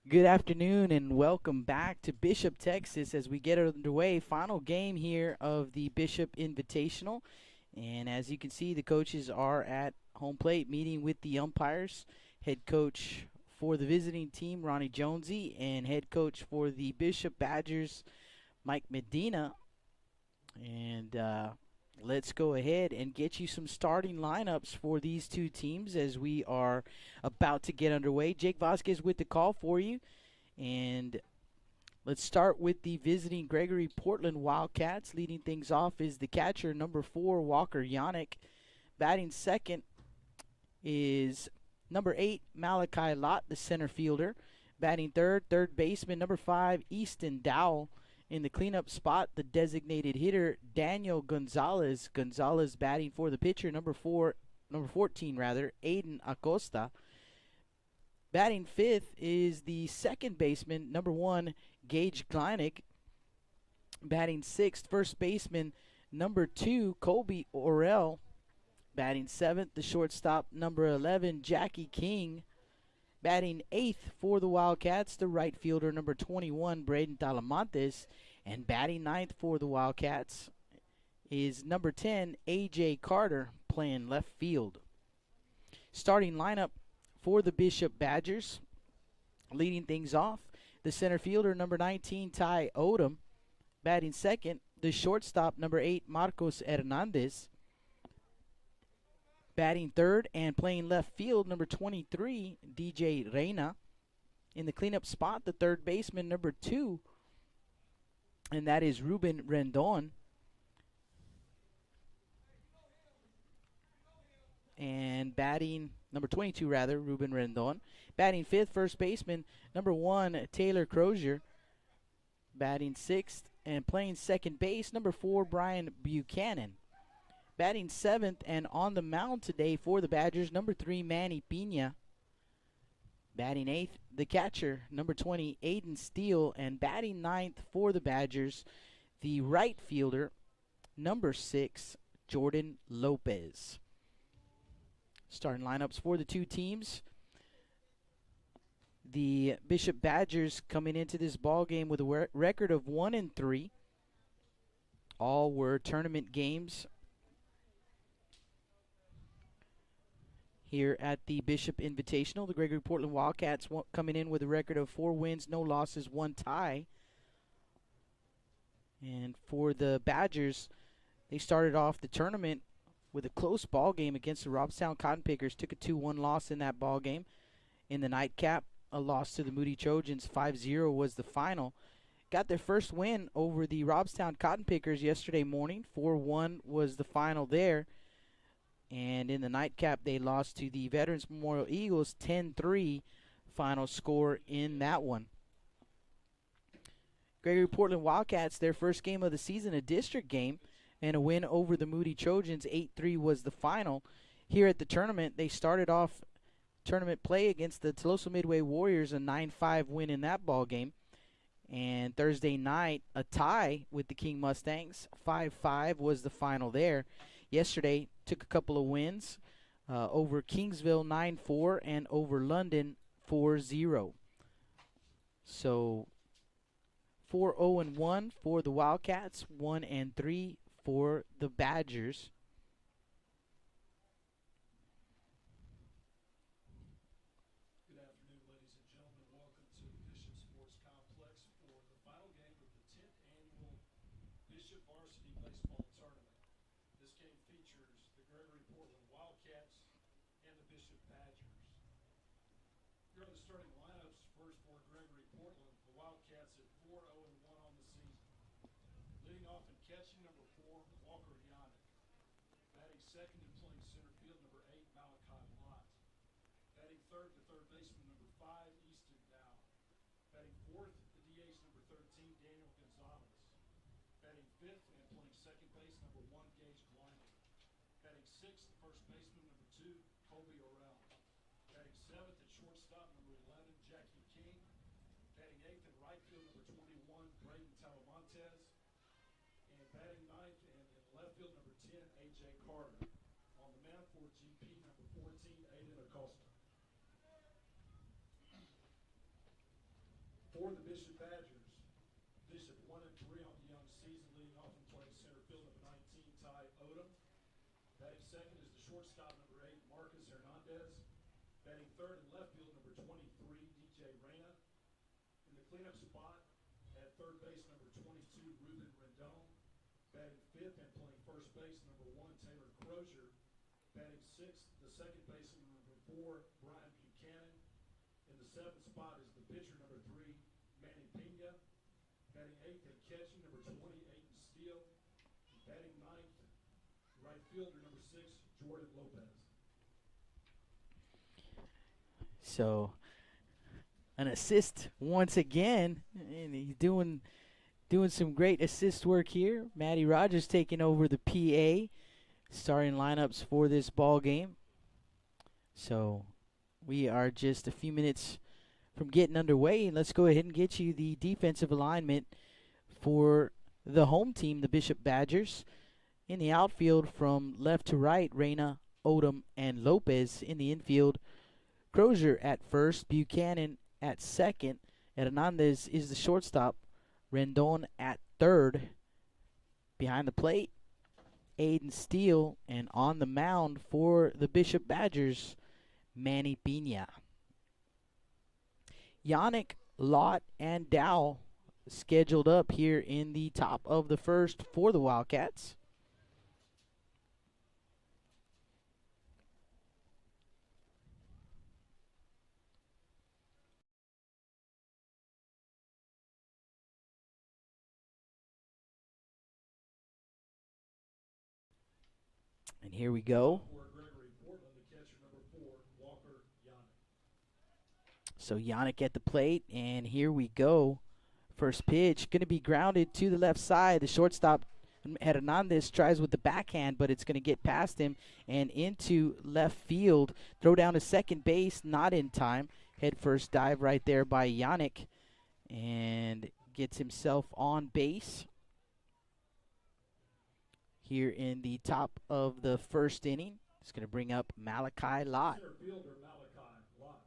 Good afternoon and welcome back to Bishop, Texas as we get underway. Final game here of the Bishop Invitational. And as you can see, the coaches are at home plate meeting with the umpires. Head coach for the visiting team, Ronnie Jonesy, and head coach for the Bishop Badgers, Mike Medina. And let's go ahead and get you some starting lineups for these two teams as we are about to get underway. Jake Vasquez with the call for you. And let's start with the visiting Gregory-Portland Wildcats. Leading things off is the catcher, number 4, Walker Yannick. Batting second is number 8, Malachi Lott, the center fielder. Batting third baseman, number 5, Easton Dowell. In the cleanup spot, the designated hitter, Daniel Gonzalez. Gonzalez batting for the pitcher, number 14, Aiden Acosta. Batting fifth is the second baseman, number 1, Gage Kleinick. Batting sixth, first baseman, number 2, Colby Orell. Batting seventh, the shortstop, number 11, Jackie King. Batting eighth for the Wildcats, the right fielder, number 21, Braden Talamontes. And batting ninth for the Wildcats is number 10, A.J. Carter, playing left field. Starting lineup for the Bishop Badgers. Leading things off, the center fielder, number 19, Ty Odom. Batting second, the shortstop, number 8, Marcos Hernandez. Batting third and playing left field, number 23, DJ Reyna. In the cleanup spot, the third baseman, number 2, and that is Ruben Rendon. And batting, number 22 Ruben Rendon. Batting fifth, first baseman, number 1, Taylor Crozier. Batting sixth and playing second base, number 4, Brian Buchanan. Batting seventh and on the mound today for the Badgers, number 3, Manny Pina. Batting eighth, the catcher, number 20, Aiden Steele. And batting ninth for the Badgers, the right fielder, number 6, Jordan Lopez. Starting lineups for the two teams. The Bishop Badgers coming into this ball game with a record of 1-3. All were tournament games here at the Bishop Invitational. The Gregory-Portland Wildcats coming in with a record of 4 wins, no losses, 1 tie. And for the Badgers, they started off the tournament with a close ball game against the Robstown Cotton Pickers. Took a 2-1 loss in that ball game. In the nightcap, a loss to the Moody Trojans. 5-0 was the final. Got their first win over the Robstown Cotton Pickers yesterday morning. 4-1 was the final there. And in the nightcap, they lost to the Veterans Memorial Eagles. 10-3 final score in that one. Gregory-Portland Wildcats, their first game of the season, a district game, and a win over the Moody Trojans. 8-3 was the final. Here at the tournament, they started off tournament play against the Tolosa Midway Warriors, a 9-5 win in that ball game. And Thursday night, a tie with the King Mustangs. 5-5 was the final there. Yesterday, took a couple of wins over Kingsville 9-4 and over London 4-0. So 4-0-1 for the Wildcats, 1-3 for the Badgers. Good afternoon, ladies and gentlemen. Welcome to the Bishop Sports Complex for the final game of the 10th annual Bishop Varsity Baseball Tournament. This game features the Gregory-Portland Wildcats and the Bishop Badgers. Here are the starting lineups. First for Gregory-Portland, the Wildcats at 4-0-1 on the season. Leading off and catching, number 4, Walker Yannick. Batting second and playing center field, number 8, Malachi Lott. Batting third, the third baseman, number 5, Easton Dowell. Batting fourth, the DH, number 13, Daniel Gonzalez. Batting fifth and playing second base, number 1, Gage Kleinick. Batting sixth, the first baseman, number 2, Colby Orell. Batting seventh at shortstop, number 11, Jackie King. Batting eighth in right field, number 21, Braden Talamontes. And batting ninth and in left field, number 10, A.J. Carter. On the mound for GP, number 14, Aiden Acosta. For the Bishop Badgers, Bishop 1-3 on the young season, leading off and playing center field number 19, Ty Odom. Batting second is the shortstop number 8, Marcus Hernandez. Batting third in left field number 23, DJ Reyna. In the cleanup spot at third base number 22, Ruben Rendon. Batting fifth and playing first base number 1, Taylor Crozier. Batting sixth, the second baseman number 4, Brian Buchanan. In the seventh spot is the pitcher number 3, Manny Pena. Batting eighth and catching number 20, Aiden Steele. Batting ninth, right fielder number 6, Jordan Lopez. So an assist once again, and he's doing some great assist work here. Matty Rogers taking over the PA starting lineups for this ball game. So we are just a few minutes from getting underway, and let's go ahead and get you the defensive alignment for the home team, the Bishop Badgers. In the outfield from left to right, Reyna, Odom, and Lopez. In the infield, Crozier at first, Buchanan at second, Hernandez is the shortstop, Rendon at third. Behind the plate, Aiden Steele, and on the mound for the Bishop Badgers, Manny Pena. Yannick, Lott, and Dow scheduled up here in the top of the first for the Wildcats. And here we go. For Gregory-Portland, the catcher number 4, Walker Yannick. So Yannick at the plate, and here we go. First pitch, going to be grounded to the left side. The shortstop, Hernandez, tries with the backhand, but it's going to get past him and into left field. Throw down to second base, not in time. Head first dive right there by Yannick, and gets himself on base here in the top of the first inning. It's going to bring up Malachi Lott. Center fielder Malachi Lott.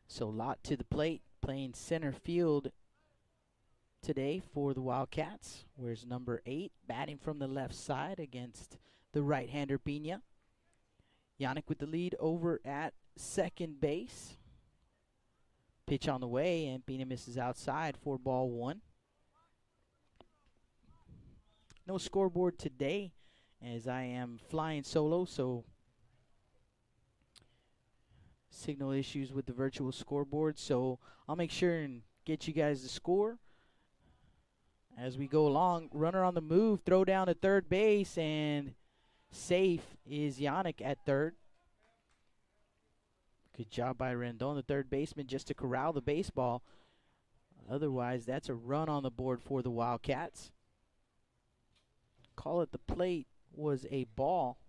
So Lott to the plate, playing center field today for the Wildcats. Where's number 8, batting from the left side against the right-hander Pena. Yannick with the lead over at second base. Pitch on the way, and Pena misses outside for ball 1. No scoreboard today, as I am flying solo, so signal issues with the virtual scoreboard. So I'll make sure and get you guys the score as we go along. Runner on the move, throw down to third base, and safe is Yannick at third. Good job by Rendon, the third baseman, just to corral the baseball. Otherwise, that's a run on the board for the Wildcats. Call at the plate was a ball.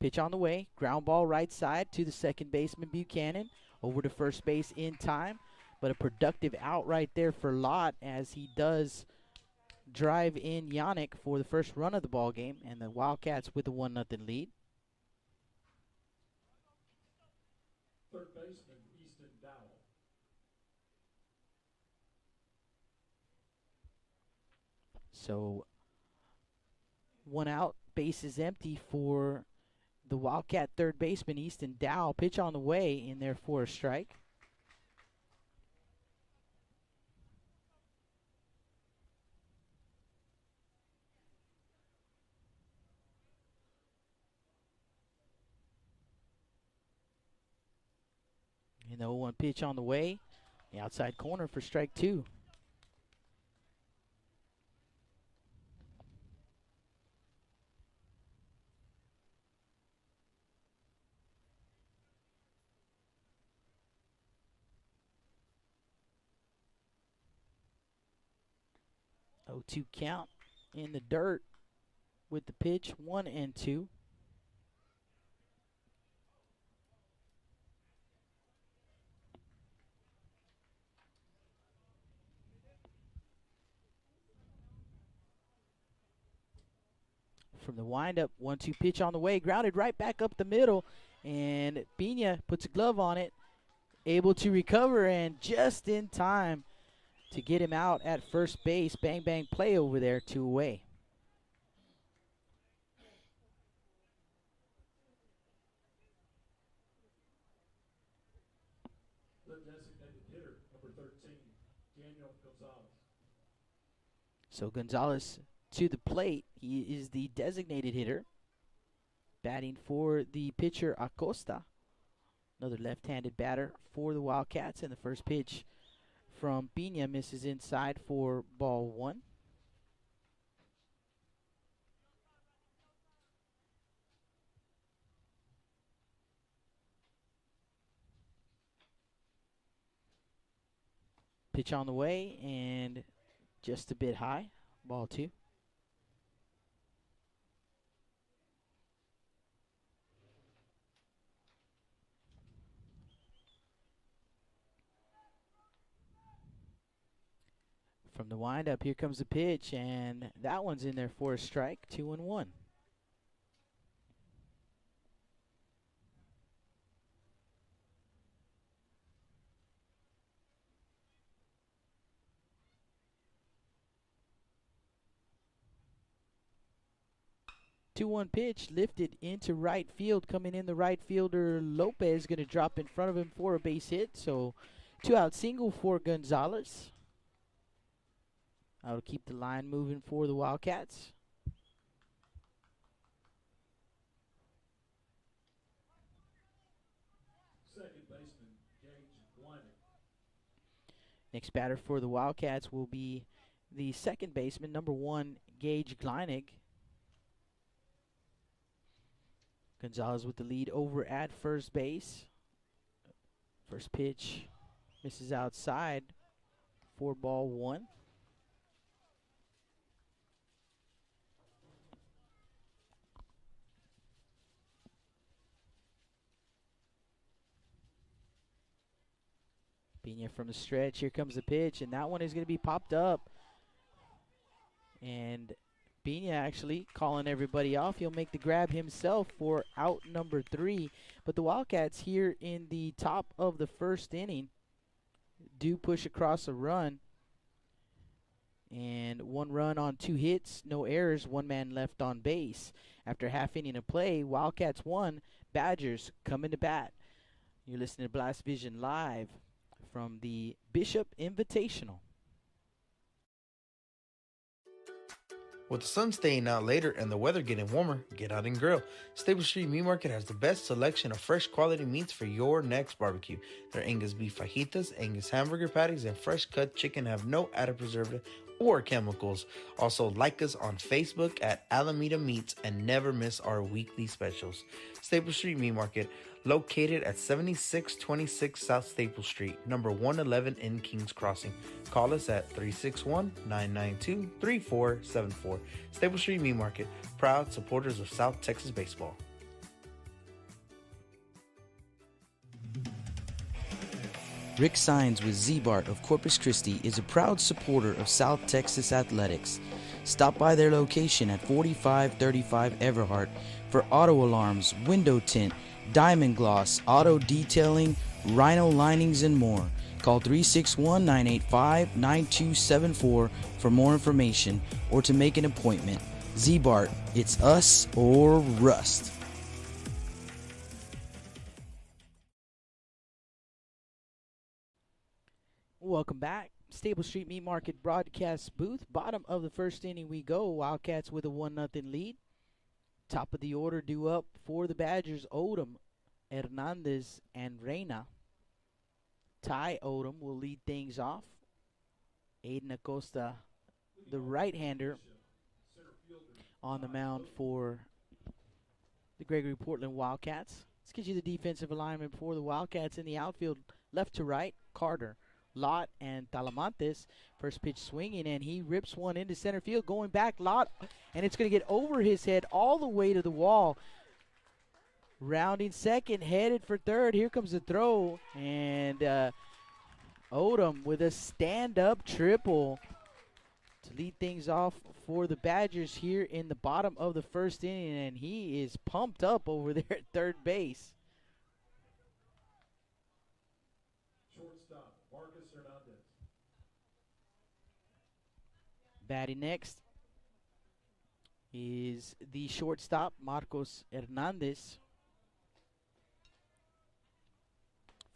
Pitch on the way, ground ball right side to the second baseman Buchanan. Over to first base in time, but a productive out right there for Lott as he does drive in Yannick for the first run of the ball game, and the Wildcats with a 1-0 lead. Third baseman Easton Dowell. So 1 out, base is empty for the Wildcat third baseman Easton Dow. Pitch on the way in there for a strike. And the 0-1 pitch on the way. The outside corner for strike 2. 0-2 count in the dirt with the pitch, 1-2. From the windup, 1-2 pitch on the way, grounded right back up the middle, and Pina puts a glove on it, able to recover, and just in time to get him out at first base. Bang bang play over there, 2 away. The designated hitter, number 13, Daniel Gonzalez. So Gonzalez to the plate. He is the designated hitter, batting for the pitcher Acosta. Another left-handed batter for the Wildcats, and the first pitch from Pina misses inside for ball 1. Pitch on the way and just a bit high, ball 2. From the windup, here comes the pitch, and that one's in there for a strike, 2-1. 2-1 pitch lifted into right field. Coming in, the right fielder Lopez going to drop in front of him for a base hit. So 2-out single for Gonzalez. That'll keep the line moving for the Wildcats. Second baseman, Gage Blind. Next batter for the Wildcats will be the second baseman, number 1, Gage Gleinig. Gonzalez with the lead over at first base. First pitch misses outside for ball 1. Pina from the stretch. Here comes the pitch, and that one is going to be popped up. And Pina actually calling everybody off. He'll make the grab himself for out number 3. But the Wildcats here in the top of the first inning do push across a run. And 1 run on 2 hits, no errors, 1 man left on base. After half inning of play, Wildcats 1, Badgers coming to bat. You're listening to Blast Vision live from the Bishop Invitational. With the sun staying out later and the weather getting warmer, get out and grill. Stable Street Meat Market has the best selection of fresh quality meats for your next barbecue. Their Angus beef fajitas, Angus hamburger patties, and fresh cut chicken have no added preservative or chemicals. Also, like us on Facebook at Alameda Meats and never miss our weekly specials. Stable Street Meat Market, located at 7626 South Staple Street, number 111 in Kings Crossing. Call us at 361-992-3474. Staple Street Meat Market, proud supporters of South Texas baseball. Rick Sines with Z-Bart of Corpus Christi is a proud supporter of South Texas athletics. Stop by their location at 4535 Everhart for auto alarms, window tint, diamond gloss, auto detailing, rhino linings, and more. Call 361-985-9274 for more information or to make an appointment. Z-Bart, it's us or rust. Welcome back. Stable Street Meat Market broadcast booth. Bottom of the first inning we go. Wildcats with a 1-0 lead. Top of the order due up for the Badgers, Odom, Hernandez, and Reyna. Ty Odom will lead things off. Aiden Acosta, the right-hander, on the mound for the Gregory-Portland Wildcats. Let's get you the defensive alignment for the Wildcats in the outfield. Left to right, Carter. Lott and Talamantes. First pitch swinging, and he rips one into center field. Going back, Lott, and it's going to get over his head all the way to the wall. Rounding second, headed for third. Here comes the throw, and Odom with a stand-up triple to lead things off for the Badgers here in the bottom of the first inning, and he is pumped up over there at third base. Shortstop, Marcus Hernandez. Batting next is the shortstop, Marcos Hernandez.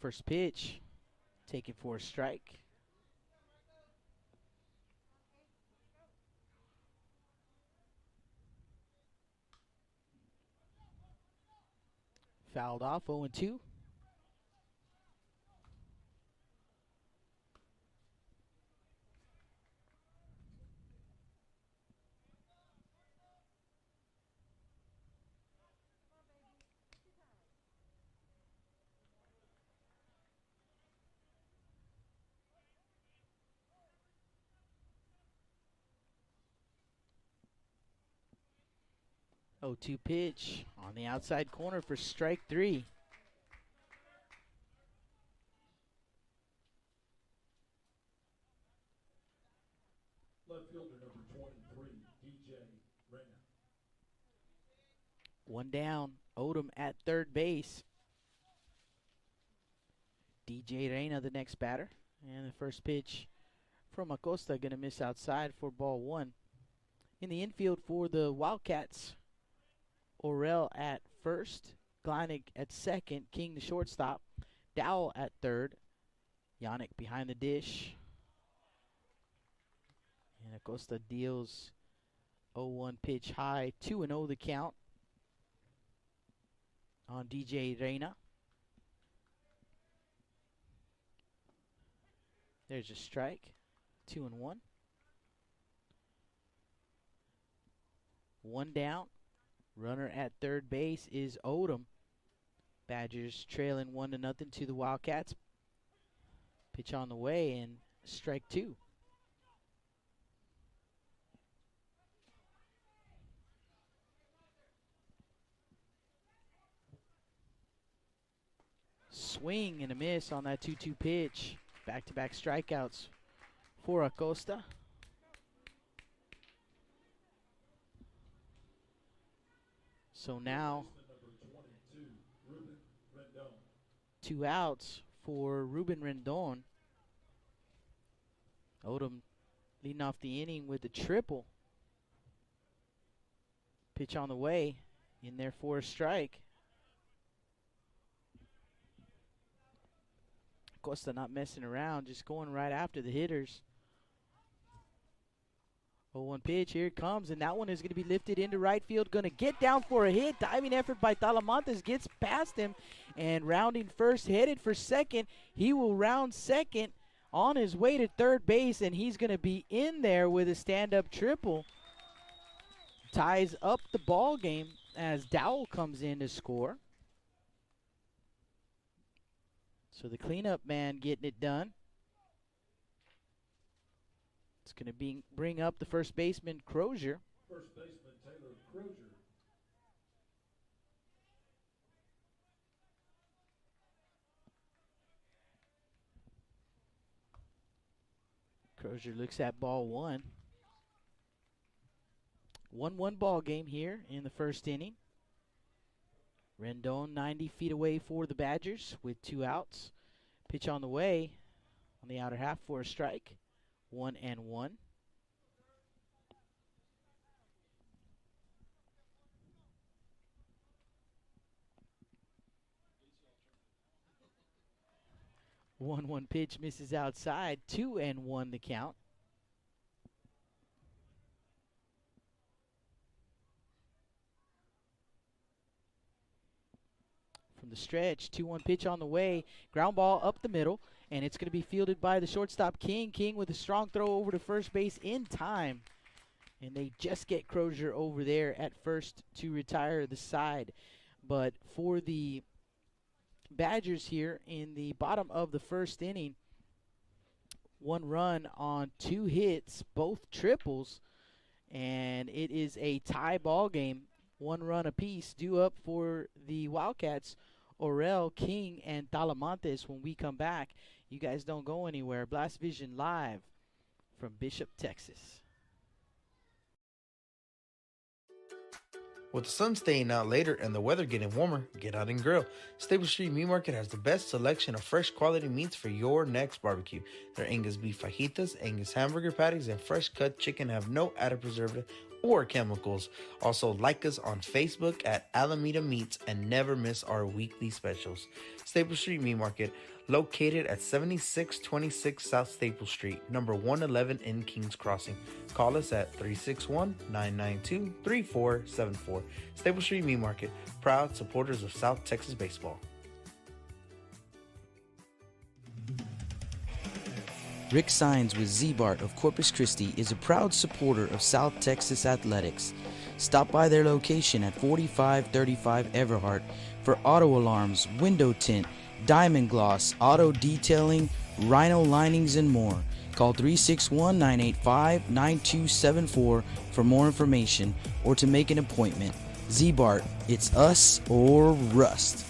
First pitch, taken for a strike. Fouled off, 0-2. Oh, 2 pitch on the outside corner for strike 3. Left fielder number 23, DJ Reyna. One down, Odom at third base. DJ Reyna, the next batter. And the first pitch from Acosta, going to miss outside for ball 1. In the infield for the Wildcats, Orel at first, Gleinig at second, King the shortstop, Dowell at third, Yannick behind the dish. And Acosta deals 0-1 pitch high, 2-0 the count on DJ Reyna. There's a strike, 2-1. One down. Runner at third base is Odom. Badgers trailing 1-0 to the Wildcats. Pitch on the way, and strike 2. Swing and a miss on that 2-2 pitch. Back-to-back strikeouts for Acosta. So now, 2 outs for Ruben Rendon. Odom leading off the inning with a triple. Pitch on the way, in there for a strike. Costa not messing around, just going right after the hitters. 0-1 pitch, here it comes, and that one is going to be lifted into right field. Going to get down for a hit. Diving effort by Talamantes, gets past him, and rounding first, headed for second. He will round second on his way to third base, and he's going to be in there with a stand-up triple. Ties up the ball game as Dowell comes in to score. So the cleanup man getting it done. It's going to bring up the first baseman, Crozier. First baseman, Taylor Crozier. Crozier looks at ball 1. 1-1 ball game here in the first inning. Rendon 90 feet away for the Badgers with 2 outs. Pitch on the way on the outer half for a strike. 1-1. One pitch misses outside. 2-1 the count. From the stretch, 2-1 pitch on the way. Ground ball up the middle, and it's going to be fielded by the shortstop, King. King with a strong throw over to first base in time. And they just get Crozier over there at first to retire the side. But for the Badgers here in the bottom of the first inning, 1 run on 2 hits, both triples, and it is a tie ball game. 1 run apiece due up for the Wildcats. Orel, King, and Talamantes when we come back. You guys don't go anywhere. Blast Vision live from Bishop, Texas. With the sun staying out later and the weather getting warmer, get out and grill. Stable Street Meat Market has the best selection of fresh quality meats for your next barbecue. Their Angus beef fajitas, Angus hamburger patties, and fresh cut chicken have no added preservative or chemicals. Also, like us on Facebook at Alameda Meats and never miss our weekly specials. Stable Street Meat Market, located at 7626 South Staple Street, number 111 in Kings Crossing. Call us at 361-992-3474. Staple Street Meat Market, proud supporters of South Texas baseball. Rick Sines with Z-Bart of Corpus Christi is a proud supporter of South Texas athletics. Stop by their location at 4535 Everhart for auto alarms, window tint, diamond gloss, auto detailing, rhino linings, and more. Call 361-985-9274 for more information or to make an appointment. Z-Bart, it's us or rust.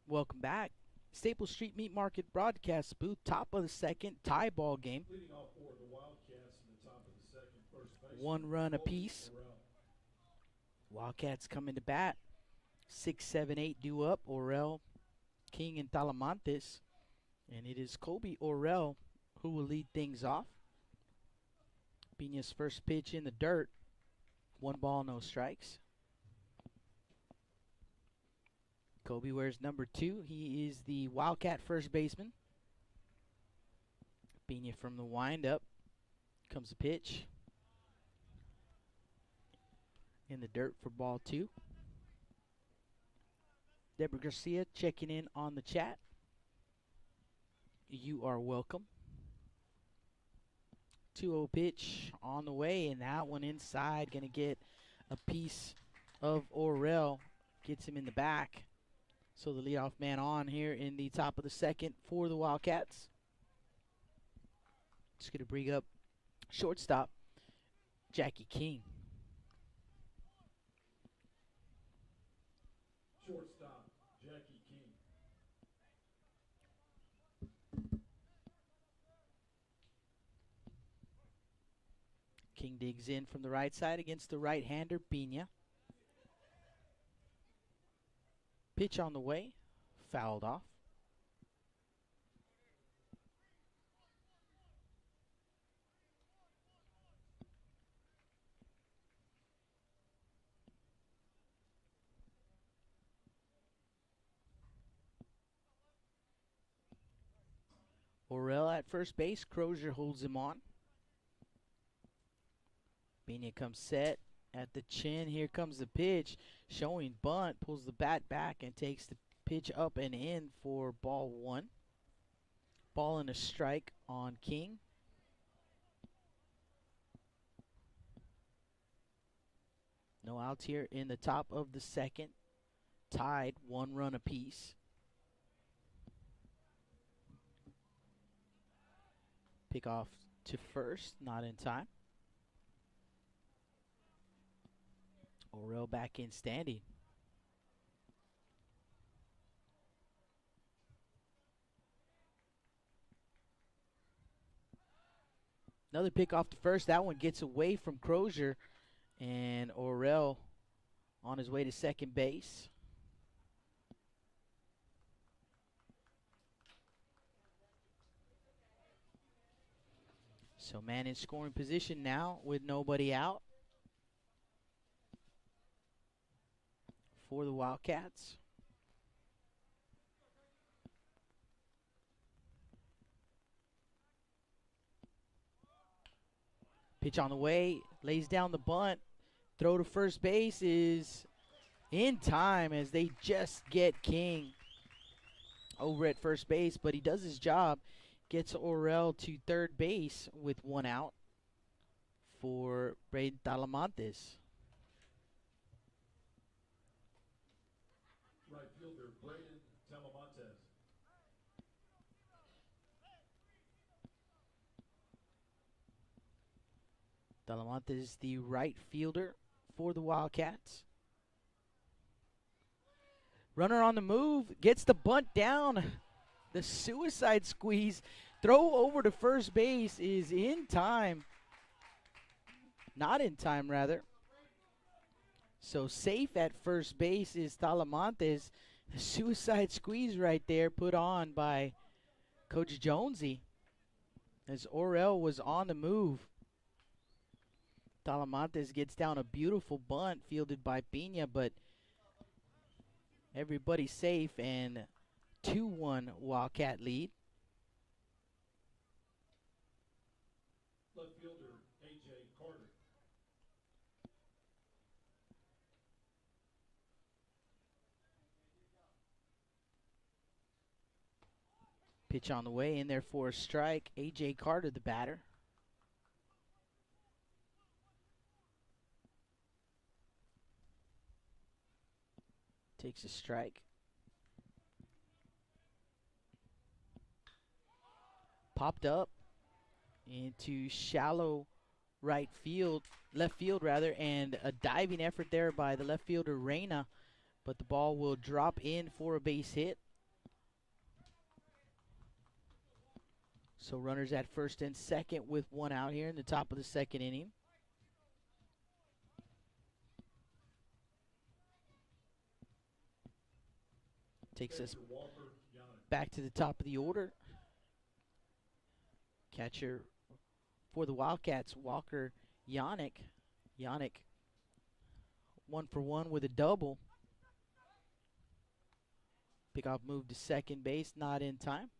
Welcome back. Staple Street Meat Market broadcast booth, top of the second, tie ball game. Leading off for the Wildcats in the top of the second, first base. 1 run apiece. Wildcats coming to bat. 6, 7, 8 due up. Orel, King, and Talamantes. And it is Kobe Orel who will lead things off. Pina's first pitch in the dirt. 1 ball, no strikes. Kobe wears number 2. He is the Wildcat first baseman. Pina from the windup. Comes the pitch. In the dirt for ball 2. Deborah Garcia checking in on the chat. You are welcome. 2-0 pitch on the way, and that one inside. Going to get a piece of Orel. Gets him in the back. So the leadoff man on here in the top of the second for the Wildcats. Just going to bring up shortstop Jackie King. Shortstop Jackie King. King digs in from the right side against the right-hander Pina. Pitch on the way, fouled off. Orel at first base, Crozier holds him on. Pina comes set at the chin. Here comes the pitch, showing bunt, pulls the bat back and takes the pitch up and in for ball 1. Ball and a strike on King. No outs here in the top of the second. Tied 1 run apiece. Pick off to first, not in time. Orel back in standing. Another pick off to first. That one gets away from Crozier. And Orel on his way to second base. So man in scoring position now with nobody out for the Wildcats. Pitch on the way, lays down the bunt. Throw to first base is in time as they just get King over at first base, but he does his job. Gets Orel to third base with 1 out for Braden Talamantes. Talamantes, the right fielder for the Wildcats. Runner on the move, gets the bunt down. The suicide squeeze. Throw over to first base is in time. Not in time, rather. So safe at first base is Talamantes. The suicide squeeze right there put on by Coach Jonesy as Orel was on the move. Talamantes gets down a beautiful bunt fielded by Pina, but everybody's safe and 2-1 Wildcat lead. Left fielder A.J. Carter. Pitch on the way, in there for a strike. A.J. Carter, the batter. Takes a strike. Popped up into shallow right field, left field rather, and a diving effort there by the left fielder Reyna, but the ball will drop in for a base hit. So runners at first and second with one out here in the top of the second inning. Takes us back to the top of the order. Catcher for the Wildcats, Walker Yannick. Yannick 1-for-1 with a double. Pickoff move to second base, not in time.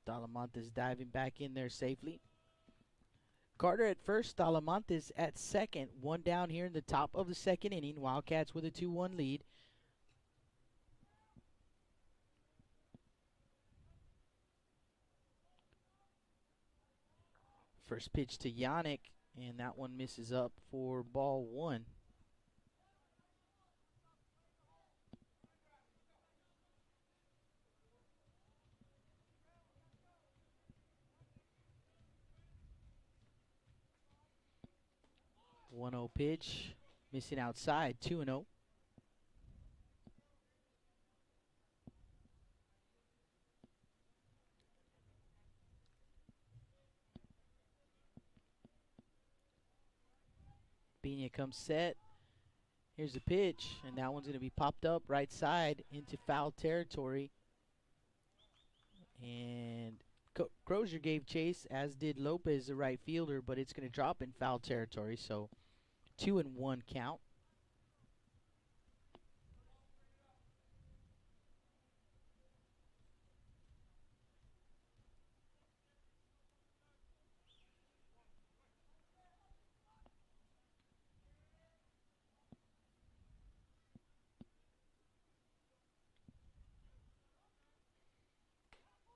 Talamantes diving back in there safely. Carter at first, Talamantes at second. One down here in the top of the second inning. Wildcats with a 2-1 lead. First pitch to Yannick, and that one misses up for ball one. One 0 pitch, missing outside, 2-0. Pena comes set. Here's the pitch, and that one's going to be popped up right side into foul territory. And Crozier gave chase, as did Lopez, the right fielder, but it's going to drop in foul territory, so 2-1 count.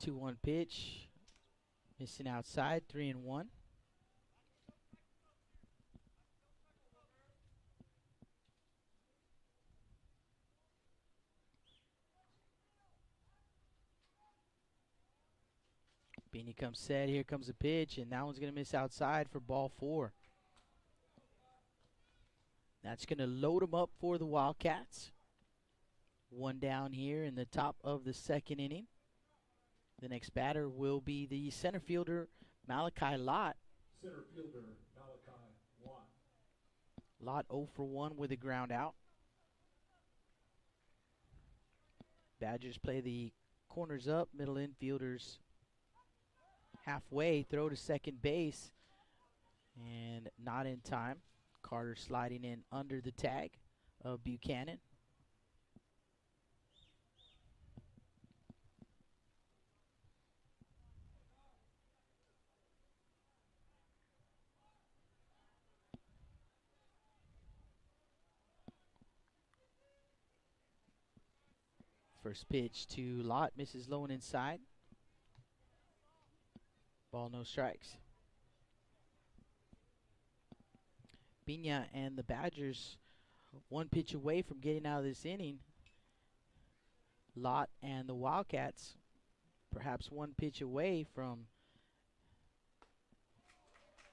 Two-one pitch, missing outside, 3-1. Beanie comes set. Here comes a pitch, and that one's going to miss outside for ball four. That's going to load them up for the Wildcats. One down here in the top of the second inning. The next batter will be the center fielder, Malachi Lott. Center fielder Malachi Lott. Lott 0-for-1 with a ground out. Badgers play the corners up, middle infielders halfway, throw to second base, and not in time. Carter sliding in under the tag of Buchanan. First pitch to Lott, misses low and inside. Ball, no strikes. Pina and the Badgers one pitch away from getting out of this inning. Lott and the Wildcats perhaps one pitch away from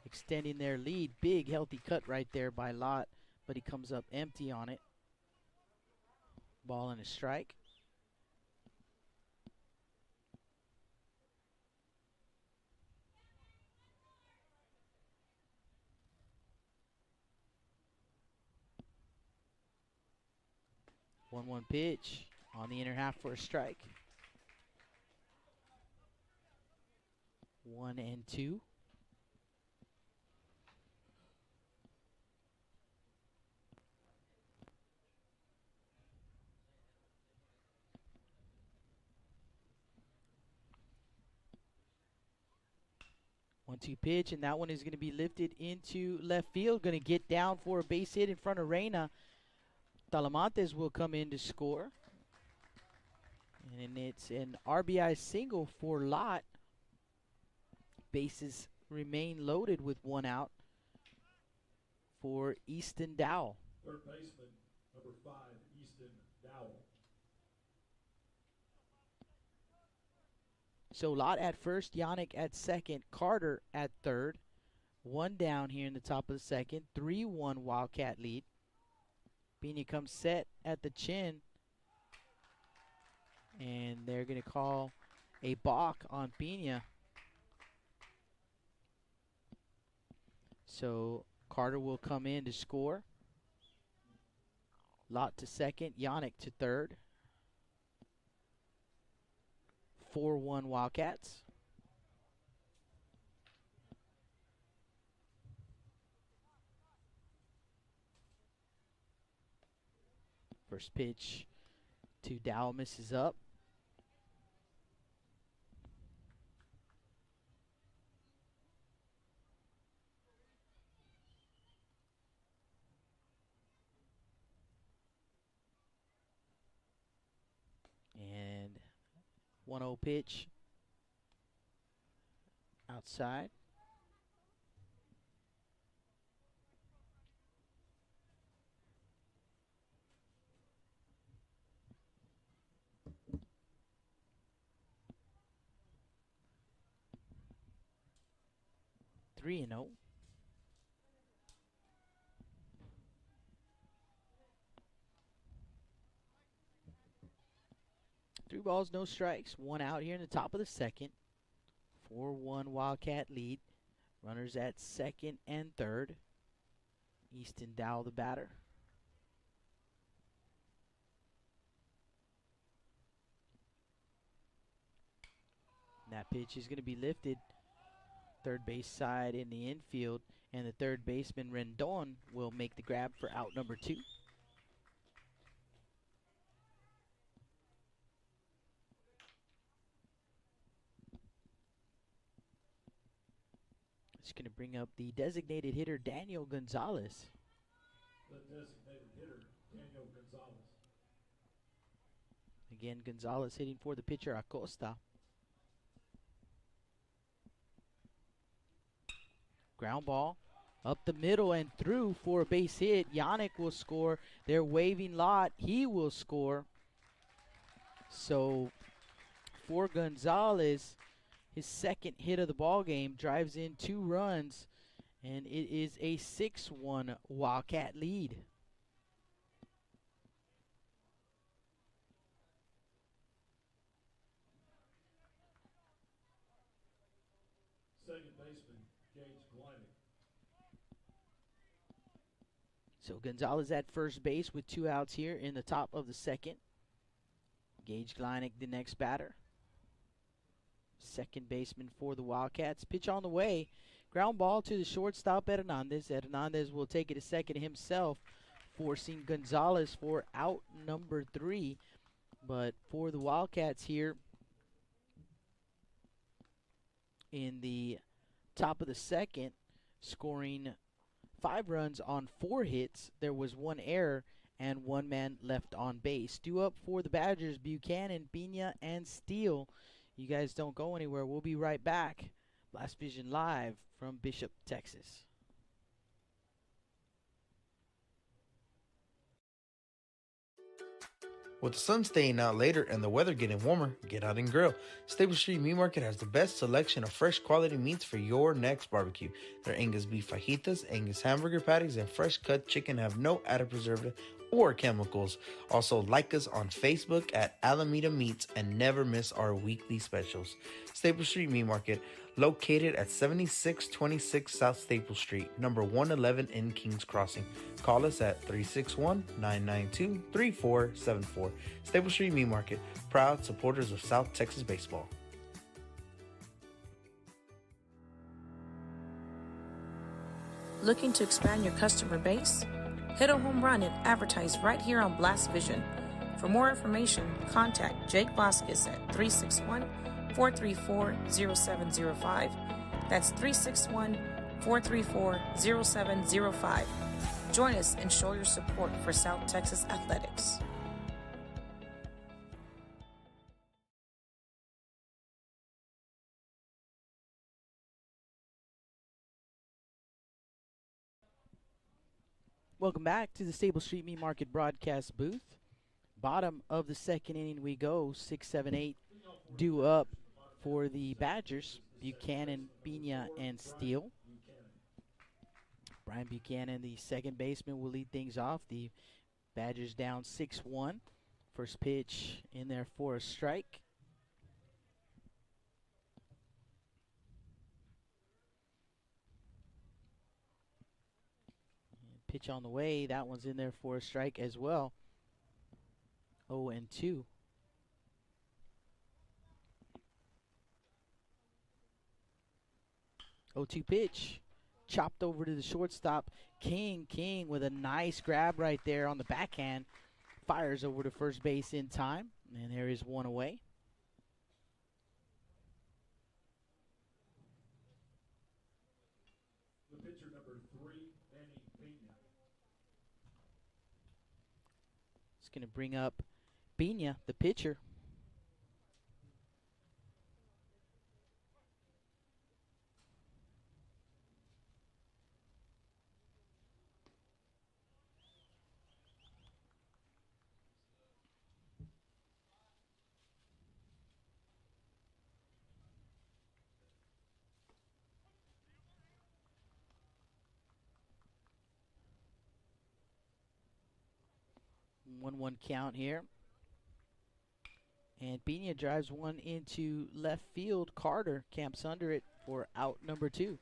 extending their lead. Big healthy cut right there by Lott, but he comes up empty on it. Ball and a strike. One pitch on the inner half for a strike. 1-2. One-two pitch, and that one is going to be lifted into left field. Going to get down for a base hit in front of Reyna. Talamantes will come in to score. And it's an RBI single for Lott. Bases remain loaded with one out for Easton Dowell. Third baseman, number 5, Easton Dowell. So Lott at first, Yannick at second, Carter at third. One down here in the top of the second. 3-1 Wildcat lead. Pena comes set at the chin. And they're going to call a balk on Pena. So Carter will come in to score. Lott to second, Yannick to third. 4-1 Wildcats. First pitch to Dowell, misses up. And 1-0 pitch outside. Three and 0. Three balls, no strikes. One out here in the top of the second. 4-1 Wildcat lead. Runners at second and third. Easton Dowell, the batter. And that pitch is going to be lifted third base side in the infield, and the third baseman Rendon will make the grab for out number 2. It's going to bring up the designated hitter Daniel Gonzalez. The designated hitter, Daniel Gonzalez. Again, Gonzalez hitting for the pitcher Acosta. Ground ball up the middle and through for a base hit. Yannick will score. They're waving Lott. He will score. So for Gonzalez, his second hit of the ball game, drives in 2 runs, and it is a 6-1 Wildcat lead. Second baseman, Gregory-Portland. So Gonzalez at first base with 2 outs here in the top of the second. Gage Gleineck, the next batter. Second baseman for the Wildcats. Pitch on the way. Ground ball to the shortstop, Hernandez. Hernandez will take it to second himself, forcing Gonzalez for out number 3. But for the Wildcats here in the top of the second, scoring 5 runs on 4 hits. There was 1 error and 1 man left on base. Due up for the Badgers, Buchanan, Pena, and Steele. You guys don't go anywhere. We'll be right back. Blast Vision live from Bishop, Texas. With the sun staying out later and the weather getting warmer, get out and grill. Stable Street Meat Market has the best selection of fresh quality meats for your next barbecue. Their Angus beef fajitas, Angus hamburger patties, and fresh cut chicken have no added preservative or chemicals. Also, like us on Facebook at Alameda Meats and never miss our weekly specials. Staple Street Meat Market, located at 7626 South Staple Street, number 111 in Kings Crossing. Call us at 361-992-3474. Staple Street Meat Market, proud supporters of South Texas baseball. Looking to expand your customer base? Hit a home run and advertise right here on Blast Vision. For more information, contact Jake Vasquez at 361-434-0705. That's 361-434-0705. Join us and show your support for South Texas athletics. Welcome back to the Stable Street Meat Market broadcast booth. Bottom of the second inning we go. 6, 7, 8 due up for the Badgers. Buchanan, Pina, and Steele. Brian Buchanan, the second baseman, will lead things off. The Badgers down 6-1. First pitch in there for a strike. Pitch on the way. That one's in there for a strike as well. 0-2. 0-2 pitch. Chopped over to the shortstop. King with a nice grab right there on the backhand. Fires over to first base in time. And there is one away. The pitcher number 3, Manny Pena. It's going to bring up Pina, the pitcher. One count here. And Pena drives one into left field. Carter camps under it for out number 2.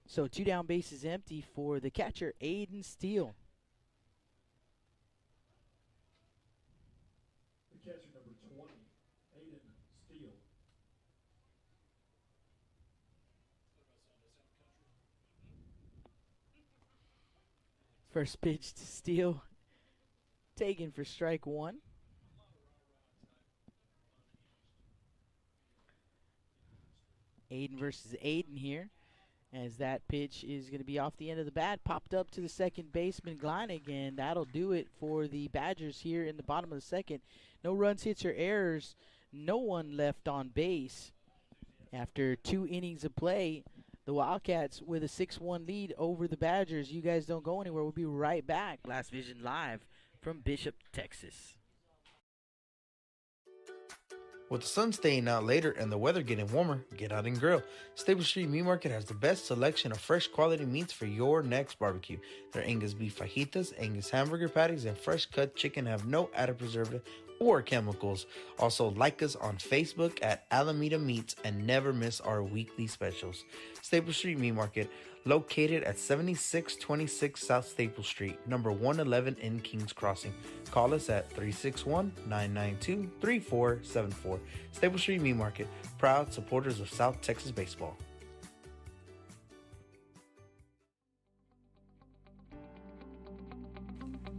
So 2 down bases empty for the catcher, Aiden Steele. The catcher number 20, Aiden Steele. First pitch to Steele, taken for strike 1. Aiden versus Aiden here, as that pitch is going to be off the end of the bat, popped up to the second baseman Gleinig, and that'll do it for the Badgers here in the bottom of the second. No runs, hits, or errors. No one left on base. After 2 innings of play, the Wildcats with a 6-1 lead over the Badgers. You guys don't go anywhere. We'll be right back. Blast Vision live from Bishop, Texas. With the sun staying out later and the weather getting warmer, get out and grill. Stable Street Meat Market has the best selection of fresh quality meats for your next barbecue. Their Angus beef fajitas, Angus hamburger patties, and fresh cut chicken have no added preservative or chemicals. Also, like us on Facebook at Alameda Meats and never miss our weekly specials. Staple Street Meat Market, located at 7626 South Staple Street, number 111 in Kings Crossing. Call us at 361-992-3474. Staple Street Meat Market, proud supporters of South Texas baseball.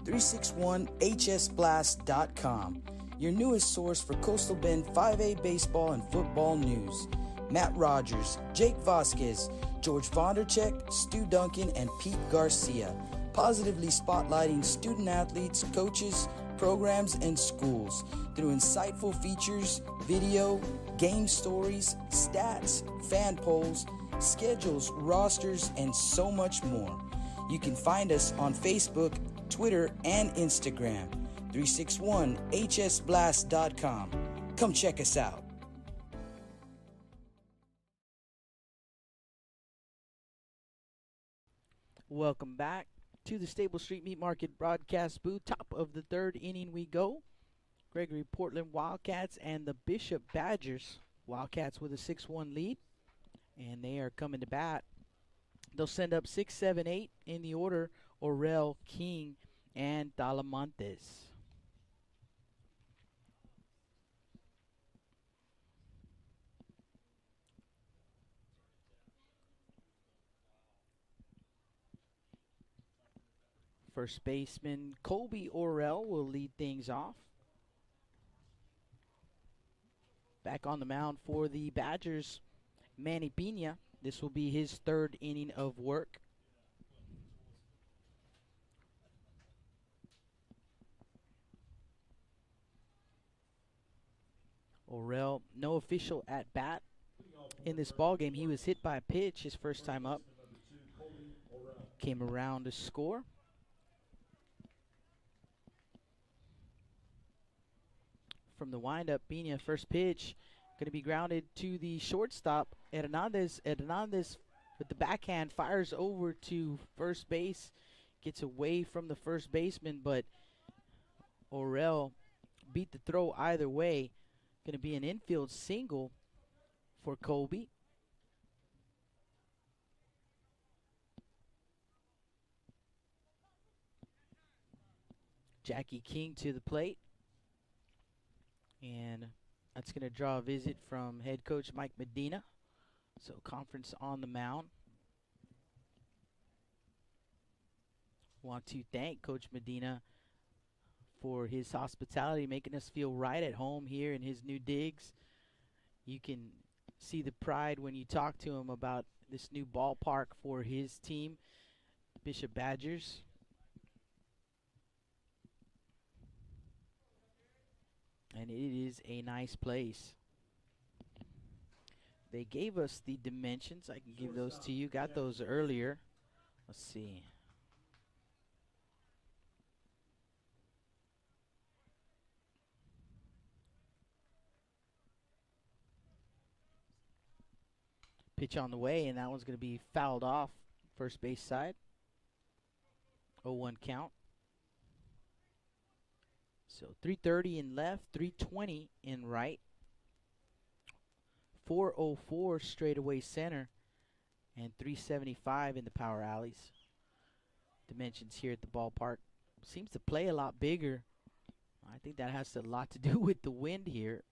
.361hsblast.com, your newest source for Coastal Bend 5A baseball and football news. Matt Rogers, Jake Vasquez, George Vondercheck, Stu Duncan, and Pete Garcia, positively spotlighting student athletes, coaches, programs, and schools through insightful features, video, game stories, stats, fan polls, schedules, rosters, and so much more. You can find us on Facebook, Twitter, and Instagram. 361hsblast.com. Come check us out. Welcome back to the Stable Street Meat Market broadcast booth. Top of the third inning we go. Gregory-Portland Wildcats and the Bishop Badgers. Wildcats with a 6-1 lead, and they are coming to bat. They'll send up 6, 7, 8 in the order: Orel, King, and Talamantes. First baseman Colby Orel will lead things off. Back on the mound for the Badgers, Manny Pina. This will be his third inning of work. Orel, no official at bat in this ball game. He was hit by a pitch his first time up. Came around to score. From the windup, Pina, first pitch, going to be grounded to the shortstop. Hernandez with the backhand fires over to first base, gets away from the first baseman, but Orel beat the throw either way. Going to be an infield single for Colby. Jackie King to the plate. And that's going to draw a visit from head coach Mike Medina. So conference on the mound. Want to thank Coach Medina for his hospitality, making us feel right at home here in his new digs. You can see the pride when you talk to him about this new ballpark for his team, Bishop Badgers. And it is a nice place. They gave us the dimensions. I can give those to you. Got those earlier. Let's see. Pitch on the way, and that one's going to be fouled off first base side. 0-1 count. So 330 in left, 320 in right. 404 straightaway center, and 375 in the power alleys. Dimensions here at the ballpark. Seems to play a lot bigger. I think that has a lot to do with the wind here.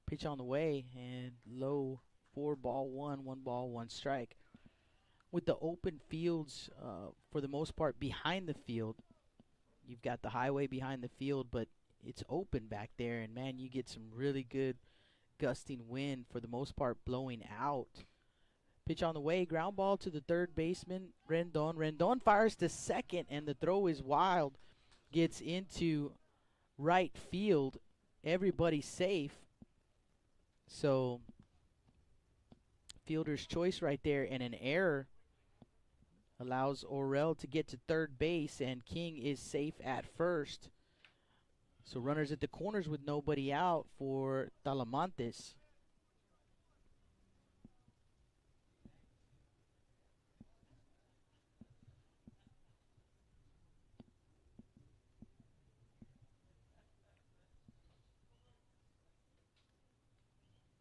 Pitch on the way, and low. 4-1, 1 strike. With the open fields, for the most part, behind the field, you've got the highway behind the field, but it's open back there, and man, you get some really good gusting wind, for the most part, blowing out. Pitch on the way, ground ball to the third baseman, Rendon. Rendon fires to second, and the throw is wild. Gets into right field. Everybody's safe. So fielder's choice right there, and an error allows Orel to get to third base, and King is safe at first. So runners at the corners with nobody out for Talamantes.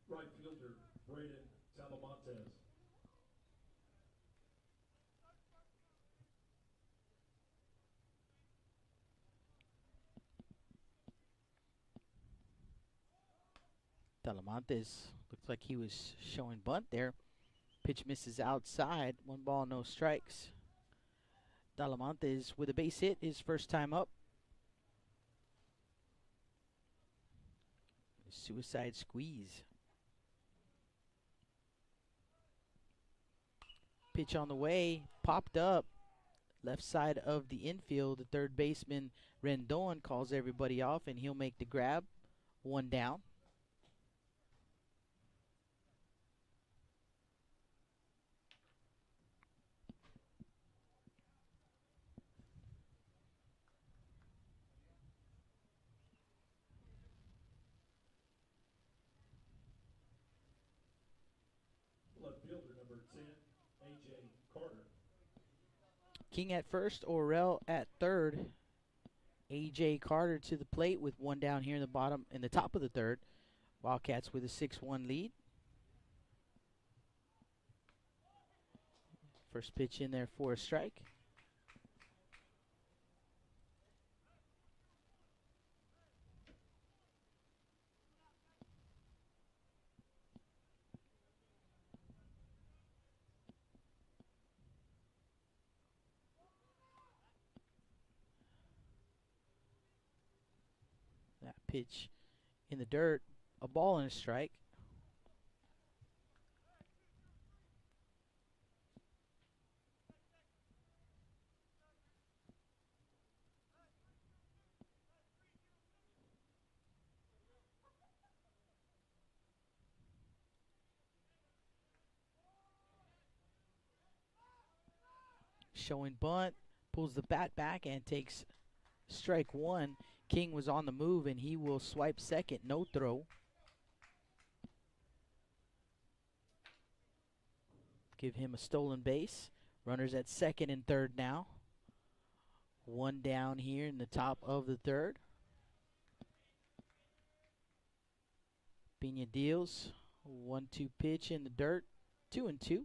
Right fielder, Braden Talamantes. Talamantes looked like he was showing bunt there. Pitch misses outside. 1 ball, no strikes. Talamantes with a base hit his first time up. Suicide squeeze. Pitch on the way, popped up. Left side of the infield, the third baseman Rendon calls everybody off, and he'll make the grab. 1 down. King at first, Orrell at third. A.J. Carter to the plate with one down here in the top of the third. Wildcats with a 6-1 lead. First pitch in there for a strike. That pitch in the dirt, a ball and a strike. Showing bunt, pulls the bat back and takes strike one. King was on the move and he will swipe second, no throw. Give him a stolen base. Runners at second and third now. One down here in the top of the third. Pena deals. 1-2 pitch in the dirt. 2-2.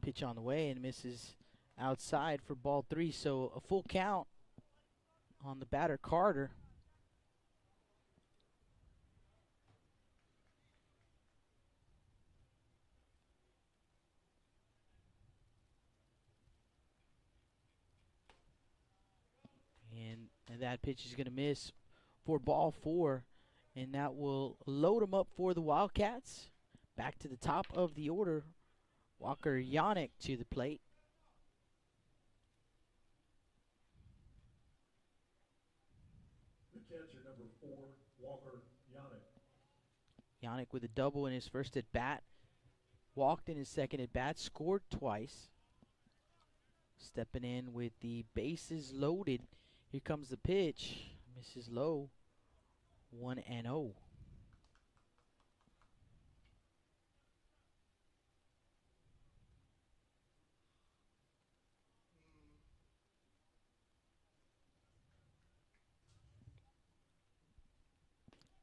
Pitch on the way and misses outside for ball 3. So a full count on the batter, Carter. And that pitch is going to miss for ball 4. And that will load him up for the Wildcats. Back to the top of the order. Walker Yannick to the plate. The catcher, number 4, Walker Yannick. Yannick with a double in his first at bat. Walked in his second at bat. Scored twice. Stepping in with the bases loaded. Here comes the pitch. Misses low. 1-0.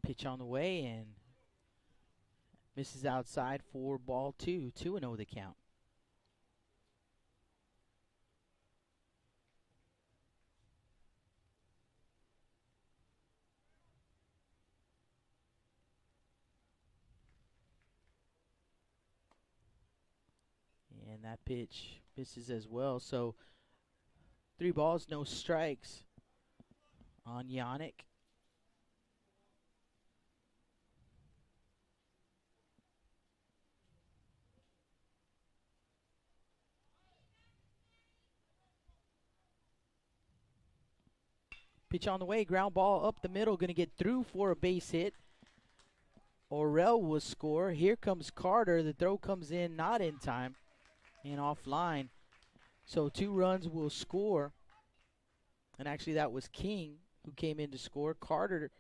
Pitch on the way and misses outside for ball 2. 2-0 the count. And that pitch misses as well. So 3 balls, no strikes on Yannick. Pitch on the way, ground ball up the middle, going to get through for a base hit. Orrell will score. Here comes Carter. The throw comes in, not in time, and offline. So 2 runs will score. And actually that was King who came in to score. Carter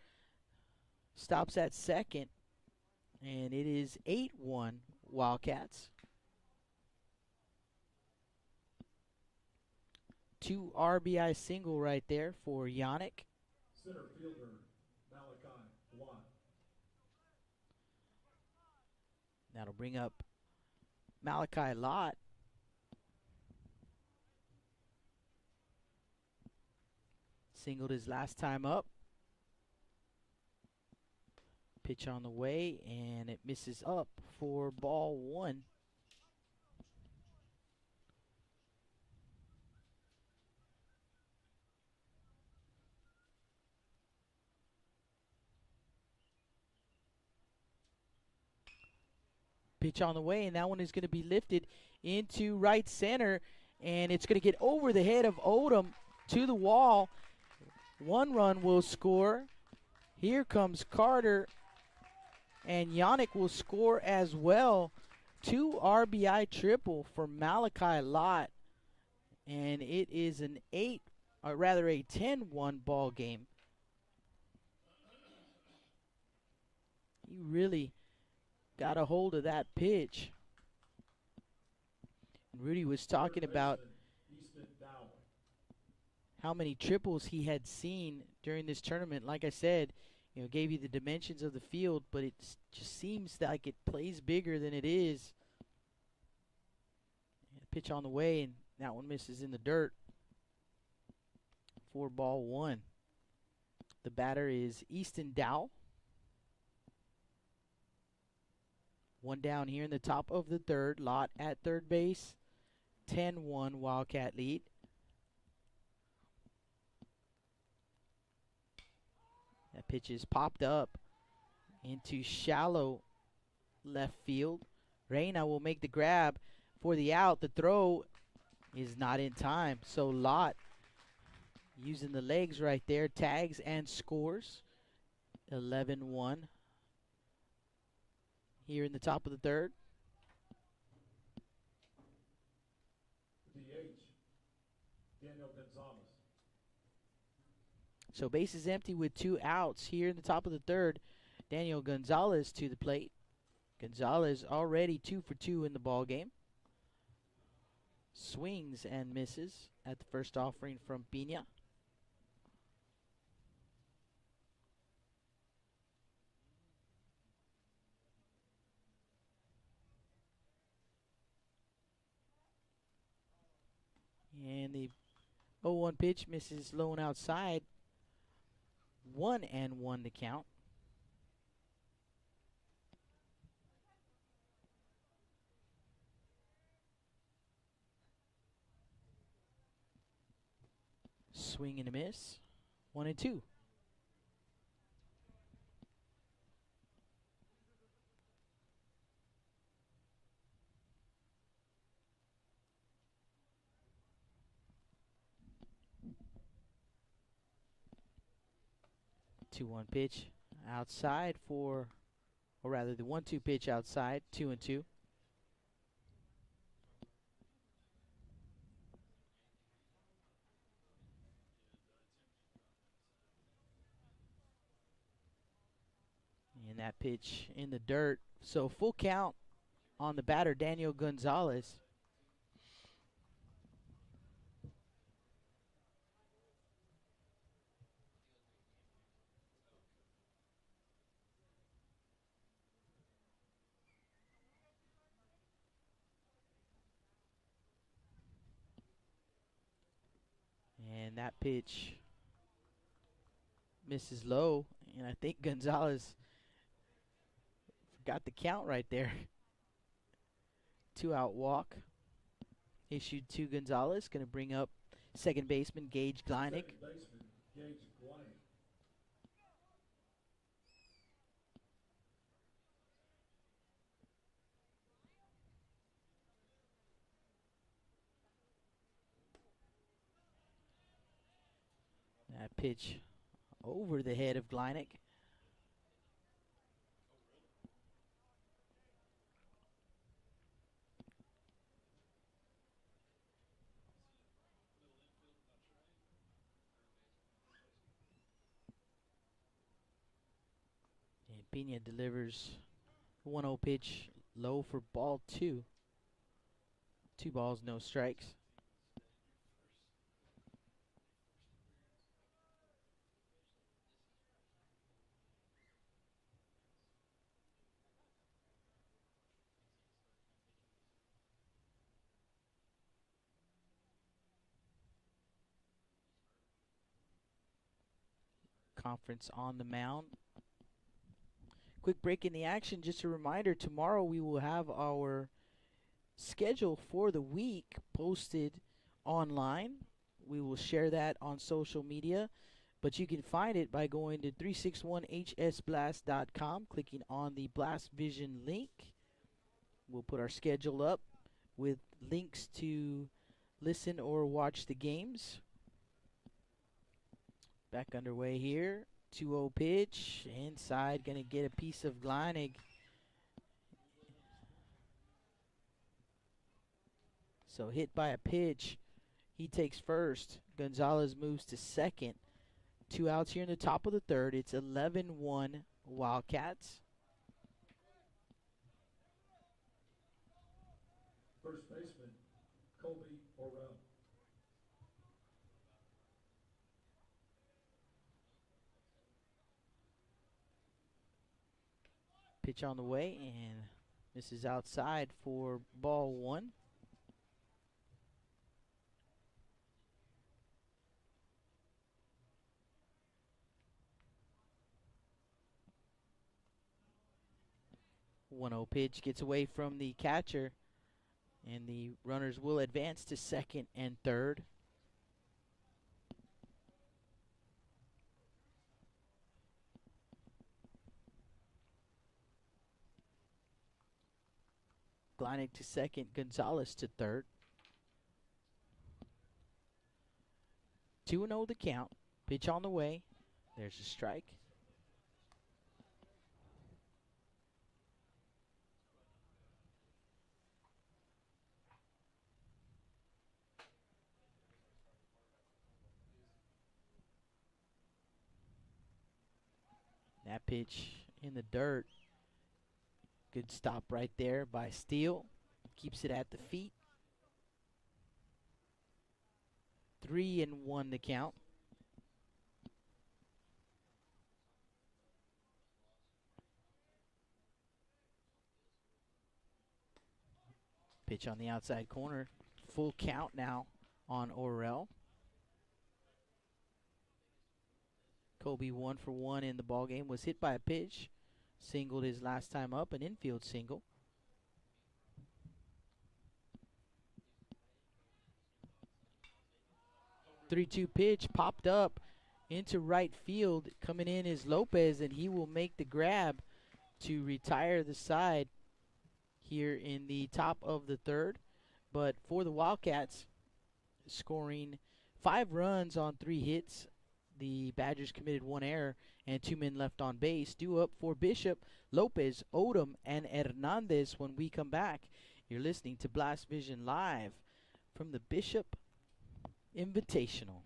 stops at second, and it is 8-1 Wildcats. 2 RBI single right there for Yannick. Center fielder, Malachi Watt. That'll bring up Malachi Lott. Singled his last time up. Pitch on the way, and it misses up for ball 1. Pitch on the way, and that one is going to be lifted into right center, and it's going to get over the head of Odom to the wall. 1 run will score. Here comes Carter, and Yannick will score as well. 2 RBI triple for Malachi Lott, and it is an 10-1 ball game. He really got a hold of that pitch. Rudy was talking about how many triples he had seen during this tournament. Like I said, gave you the dimensions of the field, but it just seems like it plays bigger than it is. Pitch on the way, and that one misses in the dirt. 4-1. The batter is Easton Dow. One down here in the top of the third. Lott at third base. 10-1 Wildcat lead. That pitch is popped up into shallow left field. Reyna will make the grab for the out. The throw is not in time. So Lott, using the legs right there, tags and scores. 11-1 here in the top of the third. DH, Daniel Gonzalez. So bases empty with 2 outs here in the top of the third. Daniel Gonzalez to the plate. Gonzalez already 2 for 2 in the ball game. Swings and misses at the first offering from Pina. And the 0-1 pitch misses low and outside. 1-1 to count. Swing and a miss. 1-2. The 2-1 pitch outside or rather the 1-2 pitch outside. 2-2. And that pitch in the dirt. So full count on the batter, Daniel Gonzalez. And that pitch misses low. And I think Gonzalez got the count right there. 2-out walk issued to Gonzalez. Going to bring up second baseman Gage Gleinig. That pitch over the head of Gleinig. And Pina delivers 1-0 pitch low for ball 2. 2 balls, no strikes. Conference on the mound. Quick break in the action. Just a reminder, tomorrow we will have our schedule for the week posted online. We will share that on social media, but you can find it by going to 361hsblast.com, clicking on the Blast Vision link. We'll put our schedule up with links to listen or watch the games. Back underway here. 2-0 pitch. Inside. Going to get a piece of Gleinig. So hit by a pitch. He takes first. Gonzalez moves to second. 2 outs here in the top of the third. It's 11-1 Wildcats. First baseman, Colby Orrell. Pitch on the way, and this is outside for ball one. One 0 pitch gets away from the catcher, and the runners will advance to second and third. Gleinig to second, Gonzalez to third. 2-0 the count. Pitch on the way. There's a strike. That pitch in the dirt. Good stop right there by Steele. Keeps it at the feet. 3-1 the count. Pitch on the outside corner. Full count now on Orrell. Colby 1 for 1 in the ballgame. Was hit by a pitch. Singled his last time up, an infield single. Three-two pitch popped up into right field. Coming in is Lopez, and he will make the grab to retire the side here in the top of the third. But for the Wildcats, scoring 5 runs on 3 hits, the Badgers committed 1 error and 2 men left on base. Due up for Bishop, Lopez, Odom, and Hernandez when we come back. You're listening to Blast Vision Live from the Bishop Invitational.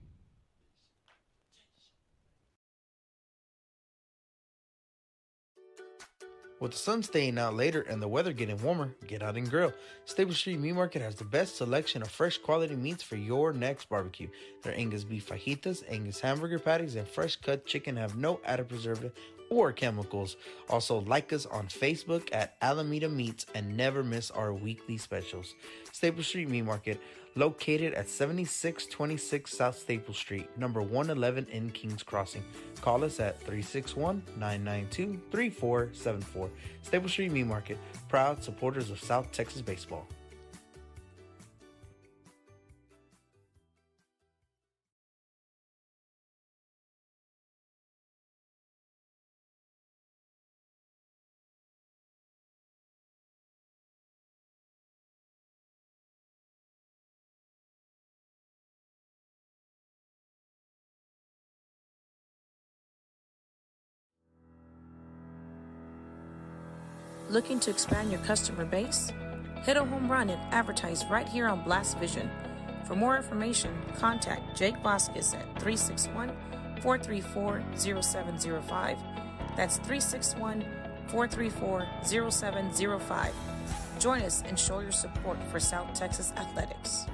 With the sun staying out later and the weather getting warmer, get out and grill. Stable Street Meat Market has the best selection of fresh quality meats for your next barbecue. Their Angus beef fajitas, Angus hamburger patties, and fresh cut chicken have no added preservative or chemicals. Also, like us on Facebook at Alameda Meats and never miss our weekly specials. Staple Street Meat Market, located at 7626 South Staple Street, number 111 in Kings Crossing. Call us at 361-992-3474. Staple Street Meat Market, proud supporters of South Texas baseball. Looking to expand your customer base? Hit a home run and advertise right here on Blast Vision. For more information, contact Jake Vasquez at 361-434-0705. That's 361-434-0705. Join us and show your support for South Texas athletics.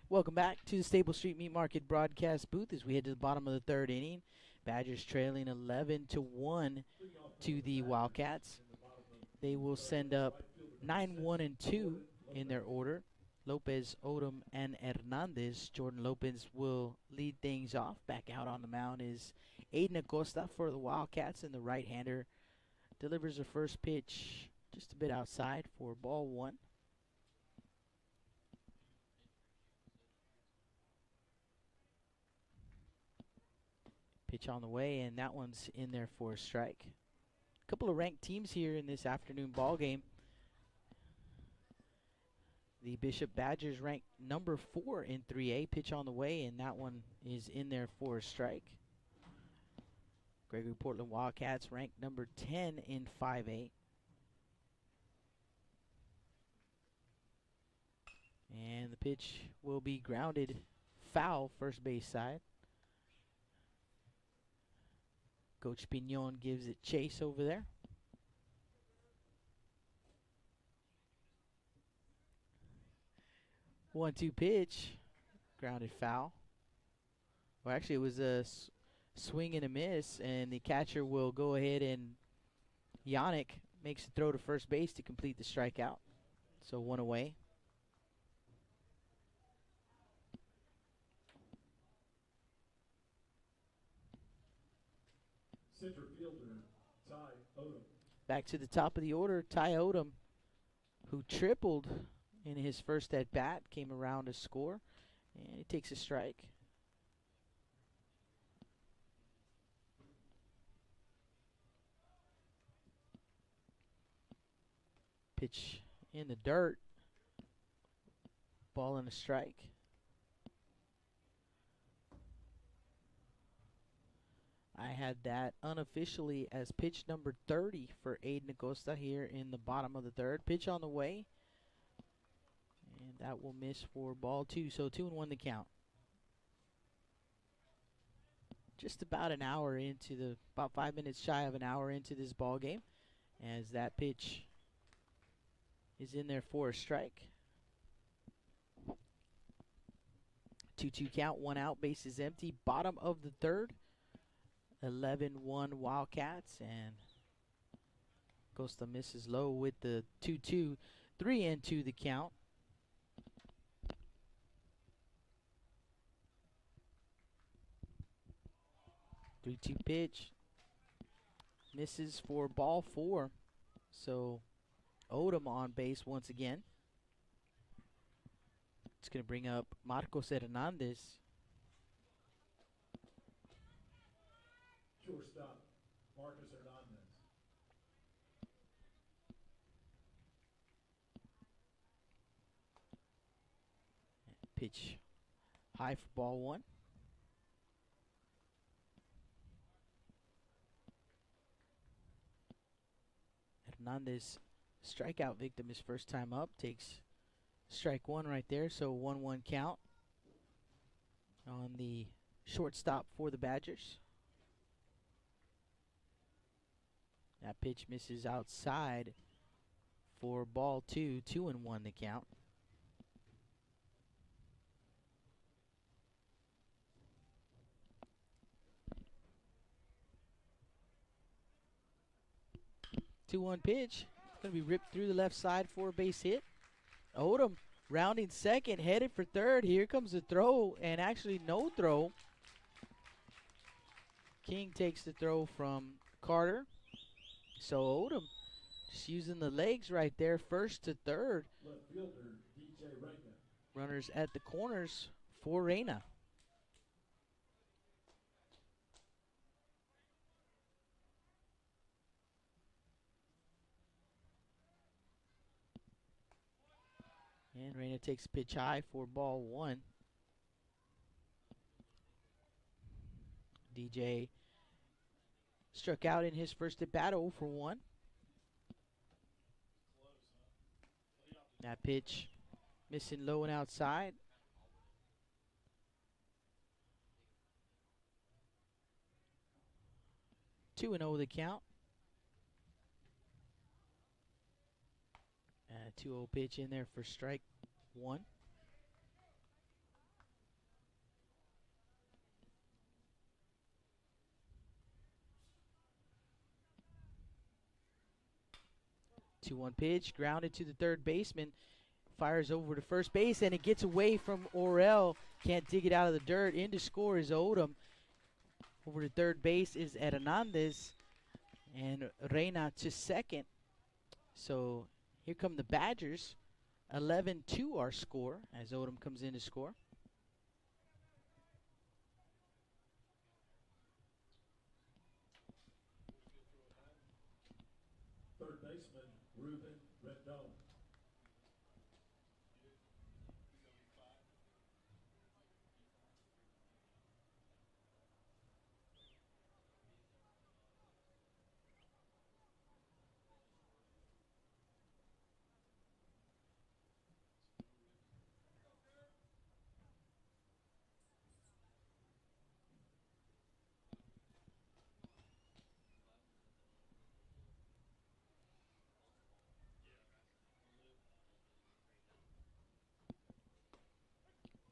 Welcome back to the Staple Street Meat Market broadcast booth as we head to the bottom of the third inning. Badgers trailing 11-1 to the Wildcats. They will send up 9-1-2 in their order. Lopez, Odom, and Hernandez. Jordan Lopez will lead things off. Back out on the mound is Aiden Acosta for the Wildcats, and the right-hander delivers a first pitch just a bit outside for ball one. Pitch on the way, and that one's in there for a strike. A couple of ranked teams here in this afternoon ball game. The Bishop Badgers ranked number 4 in 3A. Pitch on the way, and that one is in there for a strike. Gregory-Portland Wildcats ranked number 10 in 5A. And the pitch will be grounded foul, first base side. Coach Pignon gives it chase over there. One-two pitch, grounded foul. Well, actually, it was a swing and a miss, and the catcher will go ahead and Yannick makes the throw to first base to complete the strikeout. So one away. Center fielder Ty Odom. Back to the top of the order, Ty Odom, who tripled in his first at bat, came around to score, and he takes a strike. Pitch in the dirt, ball and a strike. I had that unofficially as pitch number 30 for Aiden Acosta here in the bottom of the third. Pitch on the way, and that will miss for ball 2. So 2-1 the count. Just about an hour into about 5 minutes shy of an hour into this ball game, as that pitch is in there for a strike. 2-2 count, 1 out, base is empty. Bottom of the third. 11-1 Wildcats, and Costa misses low with the 2-2. 3-2 the count. Three-two pitch. Misses for ball 4. So Odom on base once again. It's going to bring up Marcos Hernandez. Shortstop Marcus Hernandez. Pitch high for ball 1. Hernandez, strikeout victim his first time up, takes strike 1 right there. So 1-1 count on the shortstop for the Badgers. That pitch misses outside for ball 2. 2-1 the count. Two-one pitch. Going to be ripped through the left side for a base hit. Odom rounding second, headed for third. Here comes the throw, and actually no throw. King takes the throw from Carter. So Odom just using the legs right there, first to third. Left fielder DJ Reyna. Runners at the corners for Reyna. And Reyna takes pitch high for ball 1. DJ struck out in his first at bat, 0 for 1. That pitch missing low and outside. Two and 0 the count. 2-0 pitch in there for strike 1. Two-one pitch, grounded to the third baseman. Fires over to first base, and it gets away from Orel. Can't dig it out of the dirt. In to score is Odom. Over to third base is Hernandez. And Reyna to second. So here come the Badgers. 11-2 our score as Odom comes in to score. Third baseman Ruben Rendon.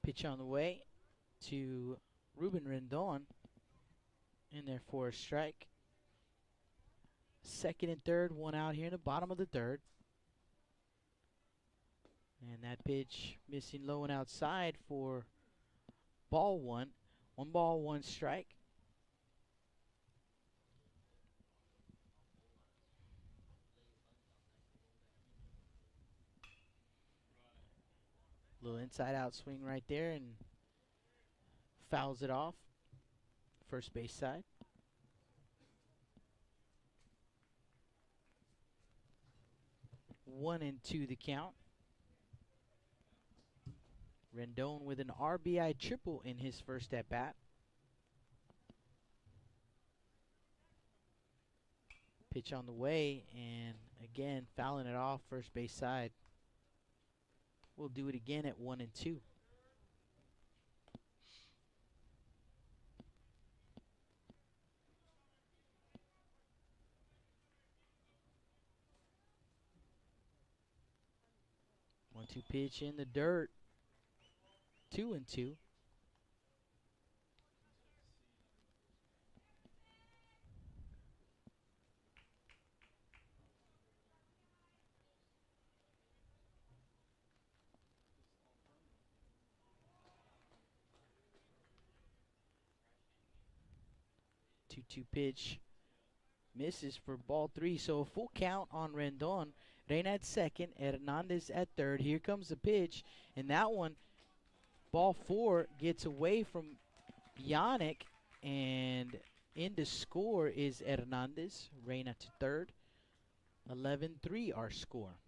Pitch on the way to Ruben Rendon in there for a strike. Second and third, one out here in the bottom of the third. And that pitch missing low and outside for ball one. 1 ball, 1 strike. Little inside out swing right there and fouls it off. First base side. 1-2 the count. Rendon with an RBI triple in his first at bat. Pitch on the way, and again fouling it off first base side. We'll do it again at 1-2. One-two pitch in the dirt. 2-2. Two pitch misses for ball 3. So a full count on Rendon. Reyna at second, Hernandez at third. Here comes the pitch, and that one, ball 4, gets away from Yannick, and in to score is Hernandez. Reyna to third. 11-3 our score.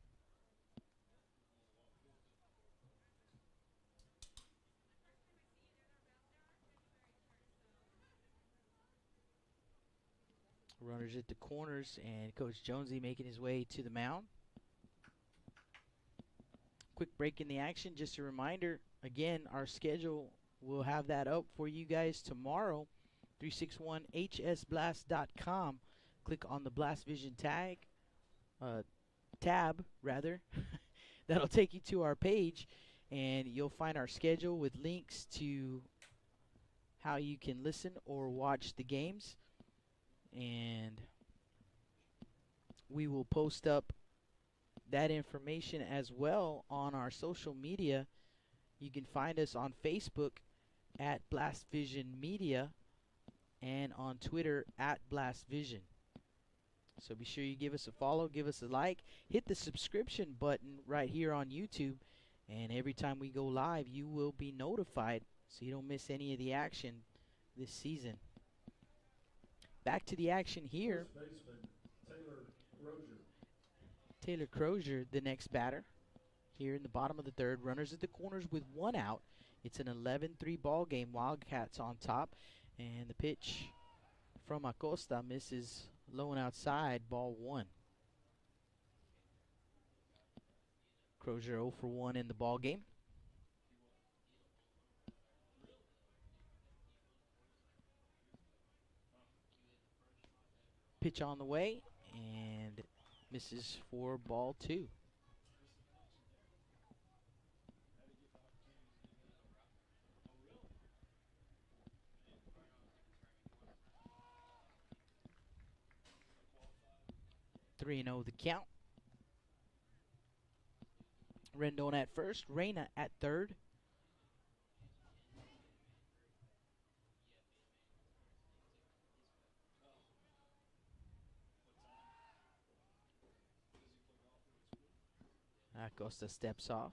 Runners at the corners, and Coach Jonesy making his way to the mound. Quick break in the action. Just a reminder, again, our schedule, we'll have that up for you guys tomorrow. 361hsblast.com. Click on the Blast Vision tab. That'll take you to our page, and you'll find our schedule with links to how you can listen or watch the games. And we will post up that information as well on our social media. You can find us on Facebook at Blast Vision Media and on Twitter at Blast Vision. So be sure you give us a follow, give us a like, hit the subscription button right here on YouTube, and every time we go live you will be notified so you don't miss any of the action this season. Back to the action here. First baseman, Taylor Rozier. Taylor Crozier, the next batter, here in the bottom of the third. Runners at the corners with 1 out. It's an 11-3 ball game. Wildcats on top, and the pitch from Acosta misses low and outside. Ball 1. Crozier 0 for 1 in the ball game. Pitch on the way, and misses for ball 2. Three and 0 the count. Rendon at first, Reyna at third. Acosta steps off.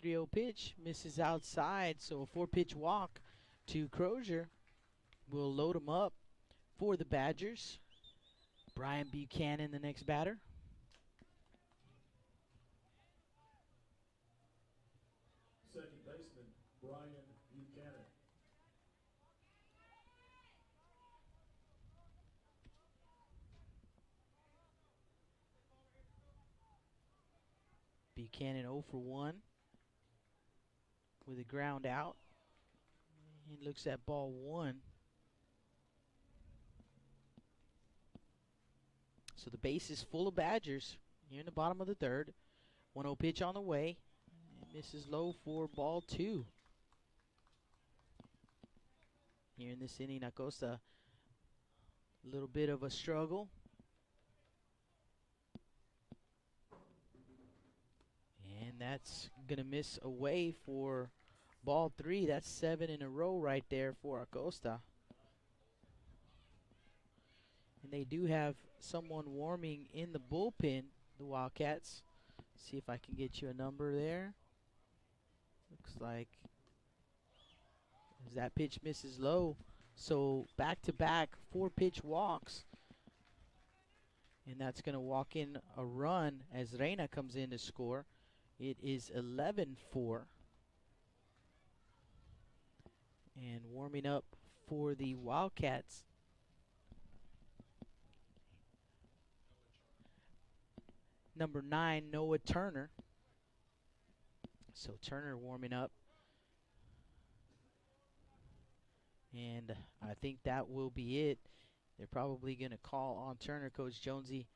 .30 pitch, misses outside, so a 4-pitch walk to Crozier. We'll load him up for the Badgers. Brian Buchanan, the next batter. Second baseman, Brian Buchanan. Buchanan 0 for 1 with a ground out. He looks at ball 1. So the base is full of Badgers here in the bottom of the third. 1-0 pitch on the way. It misses low for ball 2. Here in this inning, Acosta, a little bit of a struggle. And that's going to miss away for ball 3. That's 7 in a row right there for Acosta. And they do have someone warming in the bullpen, the Wildcats. See if I can get you a number there. Looks like as that pitch misses low. So back-to-back 4-pitch walks. And that's going to walk in a run as Reina comes in to score. It is 11-4. And warming up for the Wildcats, number 9, Noah Turner. So Turner warming up. And I think that will be it. They're probably going to call on Turner. Coach Jonesy,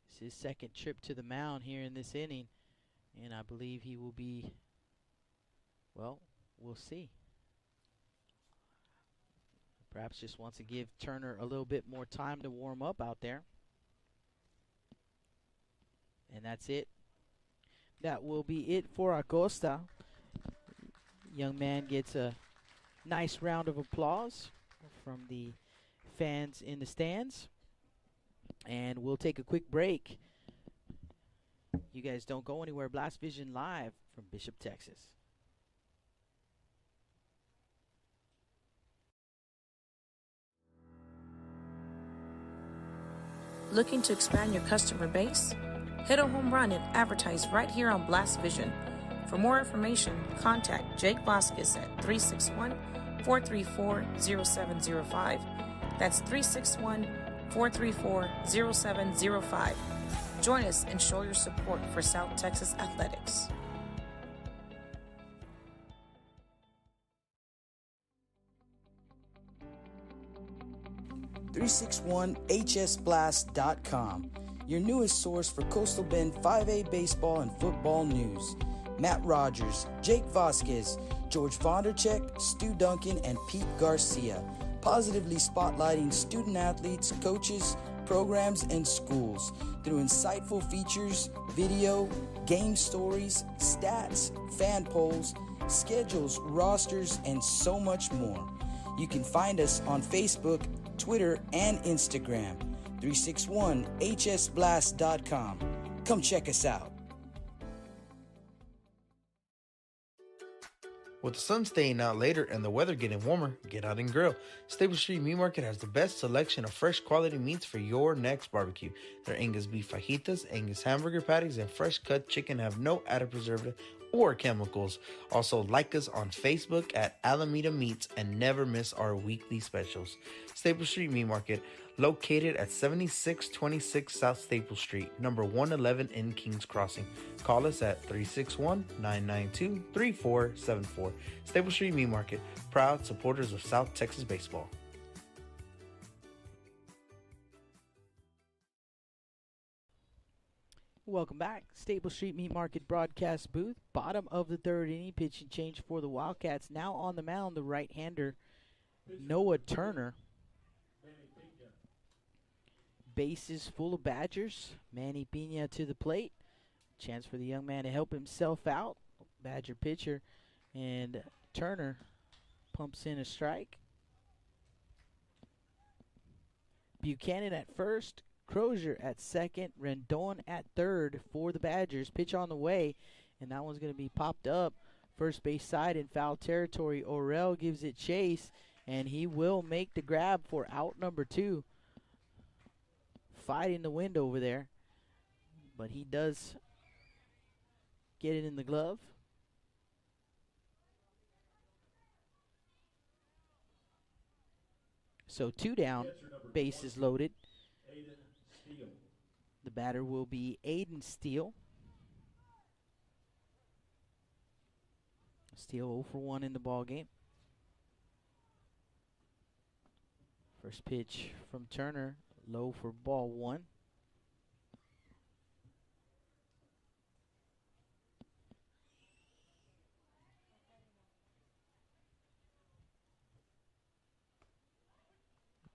it's his second trip to the mound here in this inning. And I believe he will be, well, we'll see. Perhaps just wants to give Turner a little bit more time to warm up out there. And that's it. That will be it for Acosta. Young man gets a nice round of applause from the fans in the stands. And we'll take a quick break. You guys don't go anywhere. Blast Vision live from Bishop, Texas. Looking to expand your customer base? Hit a home run and advertise right here on Blast Vision. For more information, contact Jake Vasquez at 361-434-0705. That's 361-434-0705. Join us and show your support for South Texas athletics. hsblast.com, your newest source for Coastal Bend 5A baseball and football news. Matt Rogers, Jake Vasquez, George Vondercheck, Stu Duncan, and Pete Garcia, positively spotlighting student athletes, coaches, programs, and schools through insightful features, video, game stories, stats, fan polls, schedules, rosters, and so much more. You can find us on Facebook, Twitter, and Instagram. 361hsblast.com. Come check us out. With the sun staying out later and the weather getting warmer, get out and grill. Stable Street Meat Market has the best selection of fresh quality meats for your next barbecue. Their Angus beef fajitas, Angus hamburger patties, and fresh cut chicken have no added preservative or chemicals. Also, like us on Facebook at Alameda Meats and never miss our weekly specials. Stable Street Meat Market, located at 7626 South Staple Street, number 111 in Kings Crossing. Call us at 361-992-3474. Staple Street Meat Market, proud supporters of South Texas baseball. Welcome back. Staple Street Meat Market broadcast booth. Bottom of the third inning. Pitch and change for the Wildcats. Now on the mound, the right-hander, Noah Turner. Base is full of Badgers. Manny Pina to the plate. Chance for the young man to help himself out. Badger pitcher. And Turner pumps in a strike. Buchanan at first. Crozier at second. Rendon at third for the Badgers. Pitch on the way. And that one's going to be popped up. First base side in foul territory. Orel gives it chase. And he will make the grab for out number 2. Fighting the wind over there, but he does get it in the glove. So 2 down, base is loaded. The batter will be Aiden Steele. Steele 0 for 1 in the ball game. First pitch from Turner. Low for ball 1.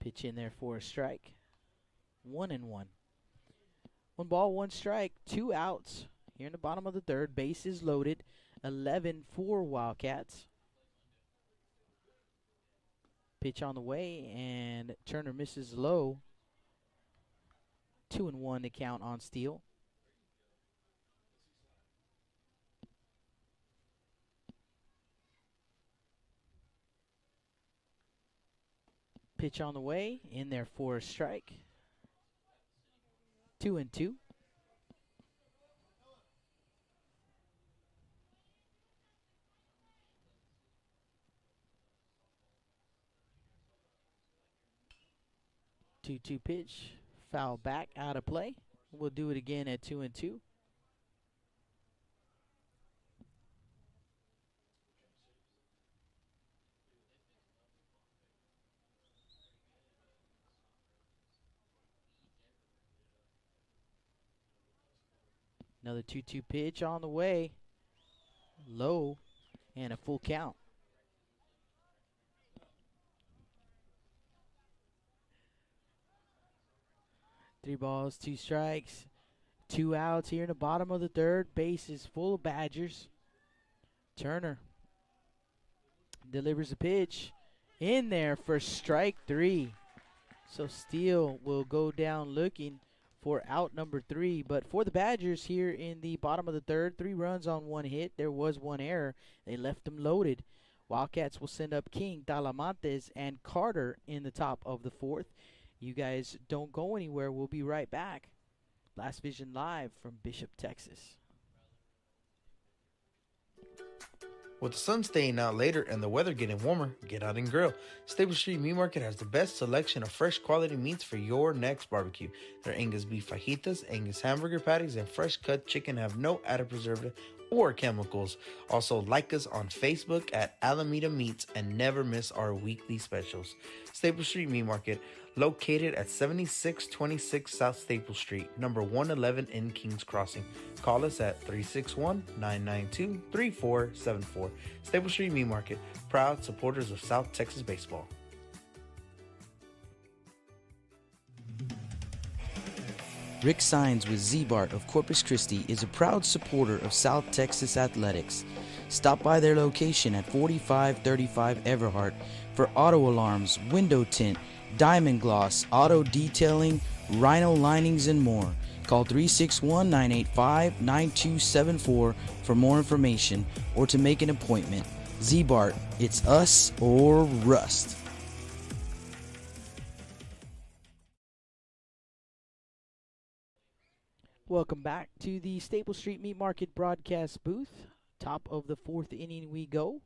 Pitch in there for a strike. 1-1. 1 ball, 1 strike, 2 outs. Here in the bottom of the third, bases loaded. 11 for Wildcats. Pitch on the way, and Turner misses low. 2-1 to count on Steele. Pitch on the way, in there for a strike. 2-2. Two pitch, foul back, out of play. We'll do it again at 2-2. Another 2-2 pitch on the way. Low, and a full count. Three balls, 2 strikes, 2 outs here in the bottom of the third. Base is full of Badgers. Turner delivers a pitch in there for strike 3. So Steele will go down looking for out number 3. But for the Badgers here in the bottom of the third, 3 runs on 1 hit. There was 1 error. They left them loaded. Wildcats will send up King, Talamantes, and Carter in the top of the 4th. You guys don't go anywhere. We'll be right back. Last Vision live from Bishop, Texas. With the sun staying out later and the weather getting warmer, get out and grill. Stable Street Meat Market has the best selection of fresh quality meats for your next barbecue. Their Angus beef fajitas, Angus hamburger patties, and fresh cut chicken have no added preservative or chemicals. Also, like us on Facebook at Alameda Meats and never miss our weekly specials. Stable Street Meat Market, located at 7626 South Staple Street, number 111 in Kings Crossing. Call us at 361-992-3474. Staple Street Meat Market, proud supporters of South Texas baseball. Rick Sines with Z-Bart of Corpus Christi is a proud supporter of South Texas athletics. Stop by their location at 4535 Everhart for auto alarms, window tint, diamond gloss, auto detailing, rhino linings, and more. Call 361-985-9274 for more information or to make an appointment. Z-Bart, it's us or rust. Welcome back to the Staple Street Meat Market broadcast booth. Top of the 4th inning we go.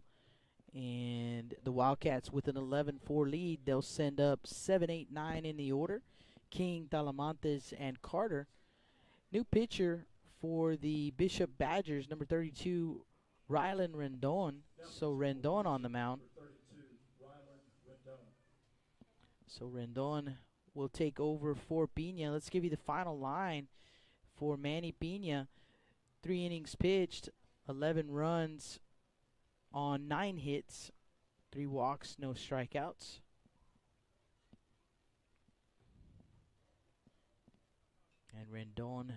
And the Wildcats with an 11-4 lead. They'll send up 7, 8, 9 in the order. King, Talamantes, and Carter. New pitcher for the Bishop Badgers, number 32, Rylan Rendon. So Rendon on the mound. So Rendon will take over for Pina. Let's give you the final line for Manny Pina. 3 innings pitched, 11 runs on 9 hits, 3 walks, no strikeouts. And Rendon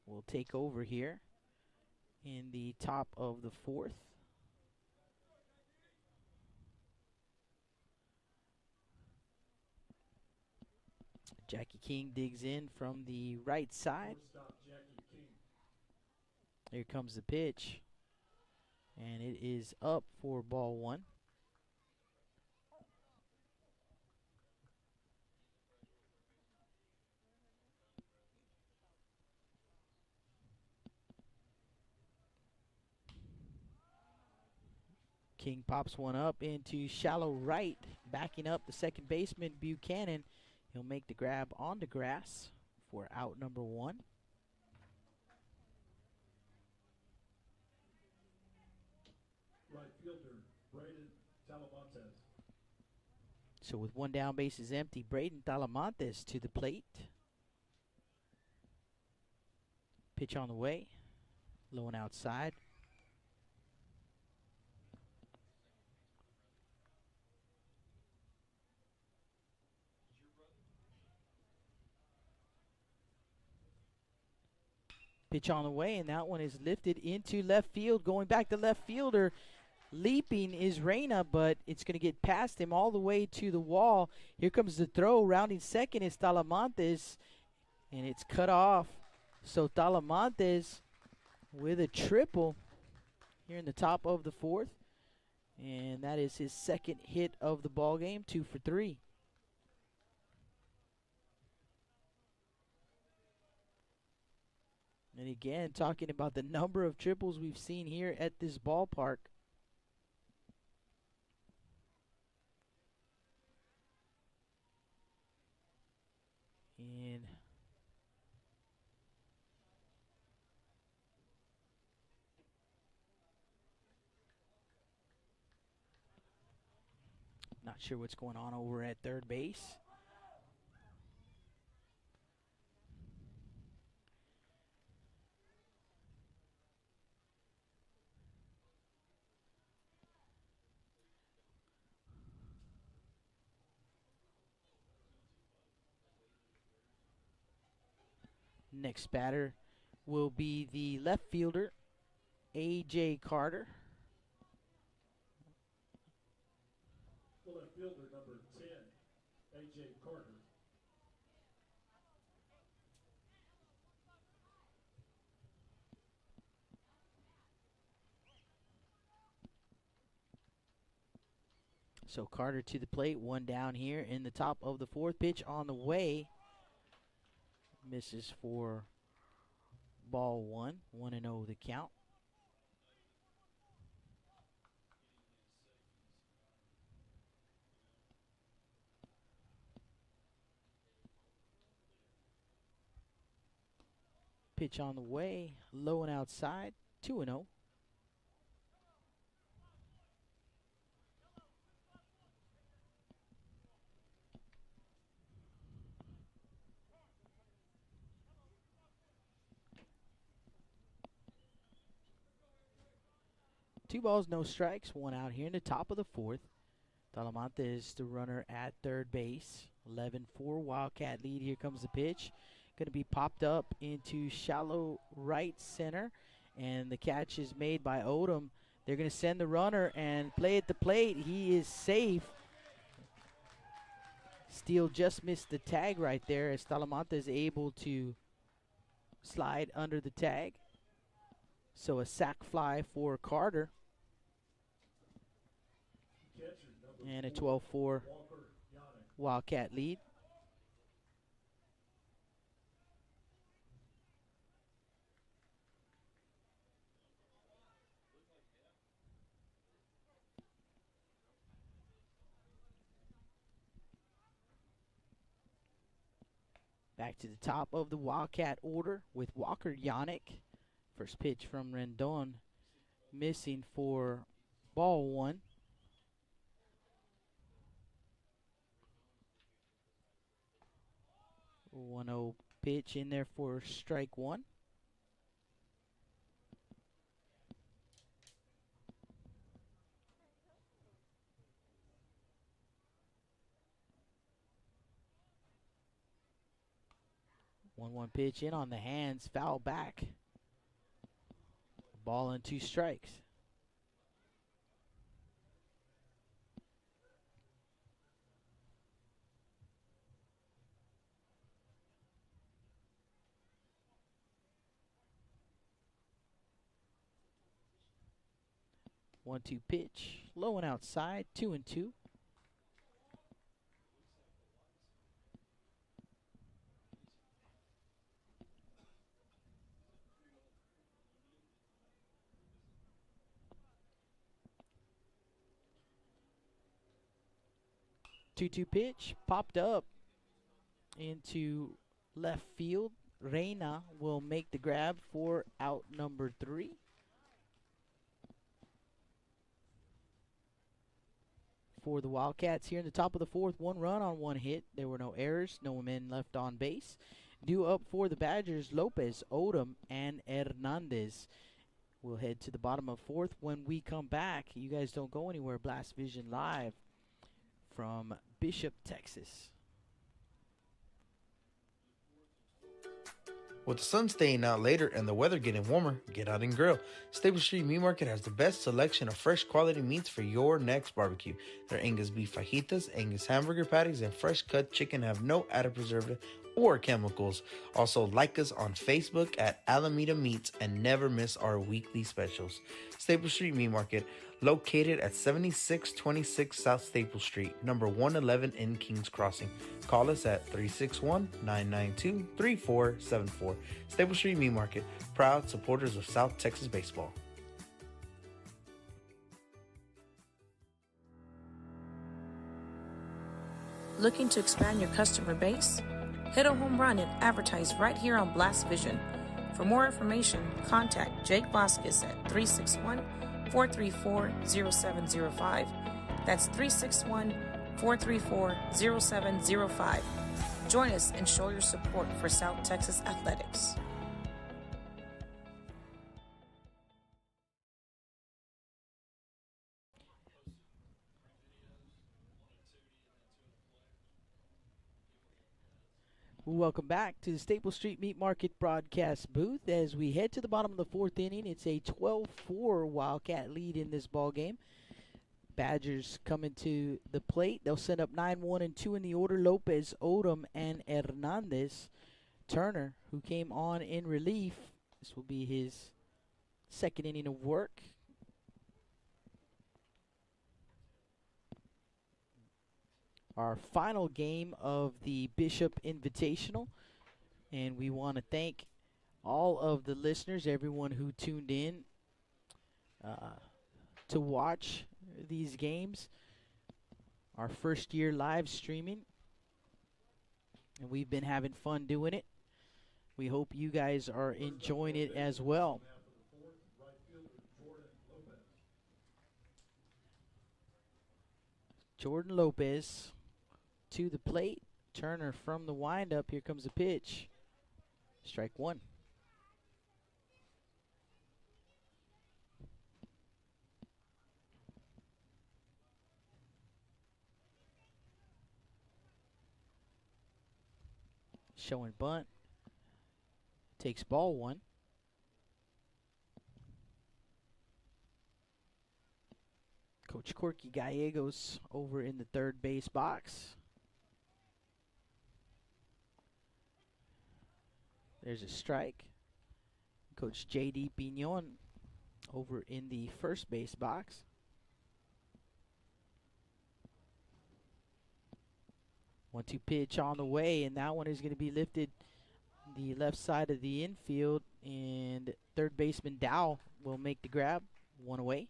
will take over here in the top of the 4th. Jackie King digs in from the right side. Here comes the pitch. And it is up for ball 1. King pops one up into shallow right, backing up the second baseman, Buchanan. He'll make the grab on the grass for out number 1. Right fielder, Braden Talamantes. So with 1 down, base is empty, Braden Talamantes to the plate. Pitch on the way, low and outside. Pitch on the way, and that one is lifted into left field. Going back to left fielder. Leaping is Reyna, but it's going to get past him all the way to the wall. Here comes the throw. Rounding second is Talamantes, and it's cut off. So Talamantes with a triple here in the top of the fourth. And that is his second hit of the ball game, 2 for 3. And again, talking about the number of triples we've seen here at this ballpark. And not sure what's going on over at third base. Next batter will be the left fielder, A.J. Carter. The left fielder, number 10, A.J. Carter. So Carter to the plate, one down here in the top of the fourth. Pitch on the way. Misses for ball one. 1-0 the count. Pitch on the way, low and outside, 2-0. Two balls, no strikes, one out here in the top of the fourth. Talamantes, the runner at third base. 11-4 Wildcat lead. Here comes the pitch. Going to be popped up into shallow right center. And the catch is made by Odom. They're going to send the runner and play at the plate. He is safe. Steele just missed the tag right there as Talamantes able to slide under the tag. So a sac fly for Carter. And a 12-4 Wildcat lead. Back to the top of the Wildcat order with Walker Yannick. First pitch from Rendon, missing for ball one. 1-0 pitch in there for strike one. One pitch in on the hands, foul back. Ball and 2 strikes. One-two pitch, low and outside, 2-2. Two-two pitch popped up into left field. Reyna will make the grab for out number 3. For the Wildcats here in the top of the fourth, 1 run on 1 hit. There were no errors, no men left on base. Due up for the Badgers, Lopez, Odom, and Hernandez. We'll head to the bottom of fourth when we come back. You guys don't go anywhere. Blast Vision live from Bishop, Texas. With the sun staying out later and the weather getting warmer, get out and grill. Stable Street Meat Market has the best selection of fresh quality meats for your next barbecue. Their Angus beef fajitas, Angus hamburger patties, and fresh cut chicken have no added preservative or chemicals. Also, like us on Facebook at Alameda Meats and never miss our weekly specials. Staple Street Meat Market, located at 7626 South Staple Street, number 111 in Kings Crossing. Call us at 361-992-3474. Staple Street Meat Market, proud supporters of South Texas baseball. Looking to expand your customer base? Hit a home run and advertise right here on Blast Vision. For more information, contact Jake Vasquez at 361-434-0705. That's 361-434-0705. Join us and show your support for South Texas athletics. Welcome back to the Staple Street Meat Market broadcast booth as we head to the bottom of the fourth inning. It's a 12-4 Wildcat lead in this ball game. Badgers coming to the plate. They'll send up 9-1 and 2 in the order. Lopez, Odom, and Hernandez. Turner, who came on in relief. This will be his second inning of work. Our final game of the Bishop Invitational, and we want to thank all of the listeners, everyone who tuned in to watch these games. Our first year live streaming, and we've been having fun doing it. We hope you guys are enjoying it as well. Jordan Lopez to the plate. Turner from the windup. Here comes the pitch. Strike one. Showing bunt. Takes ball one. Coach Corky Gallegos over in the third base box. There's a strike. Coach J.D. Pignon over in the first base box. 1-2 pitch on the way, and that one is going to be lifted the left side of the infield, and third baseman Dow will make the grab. One away.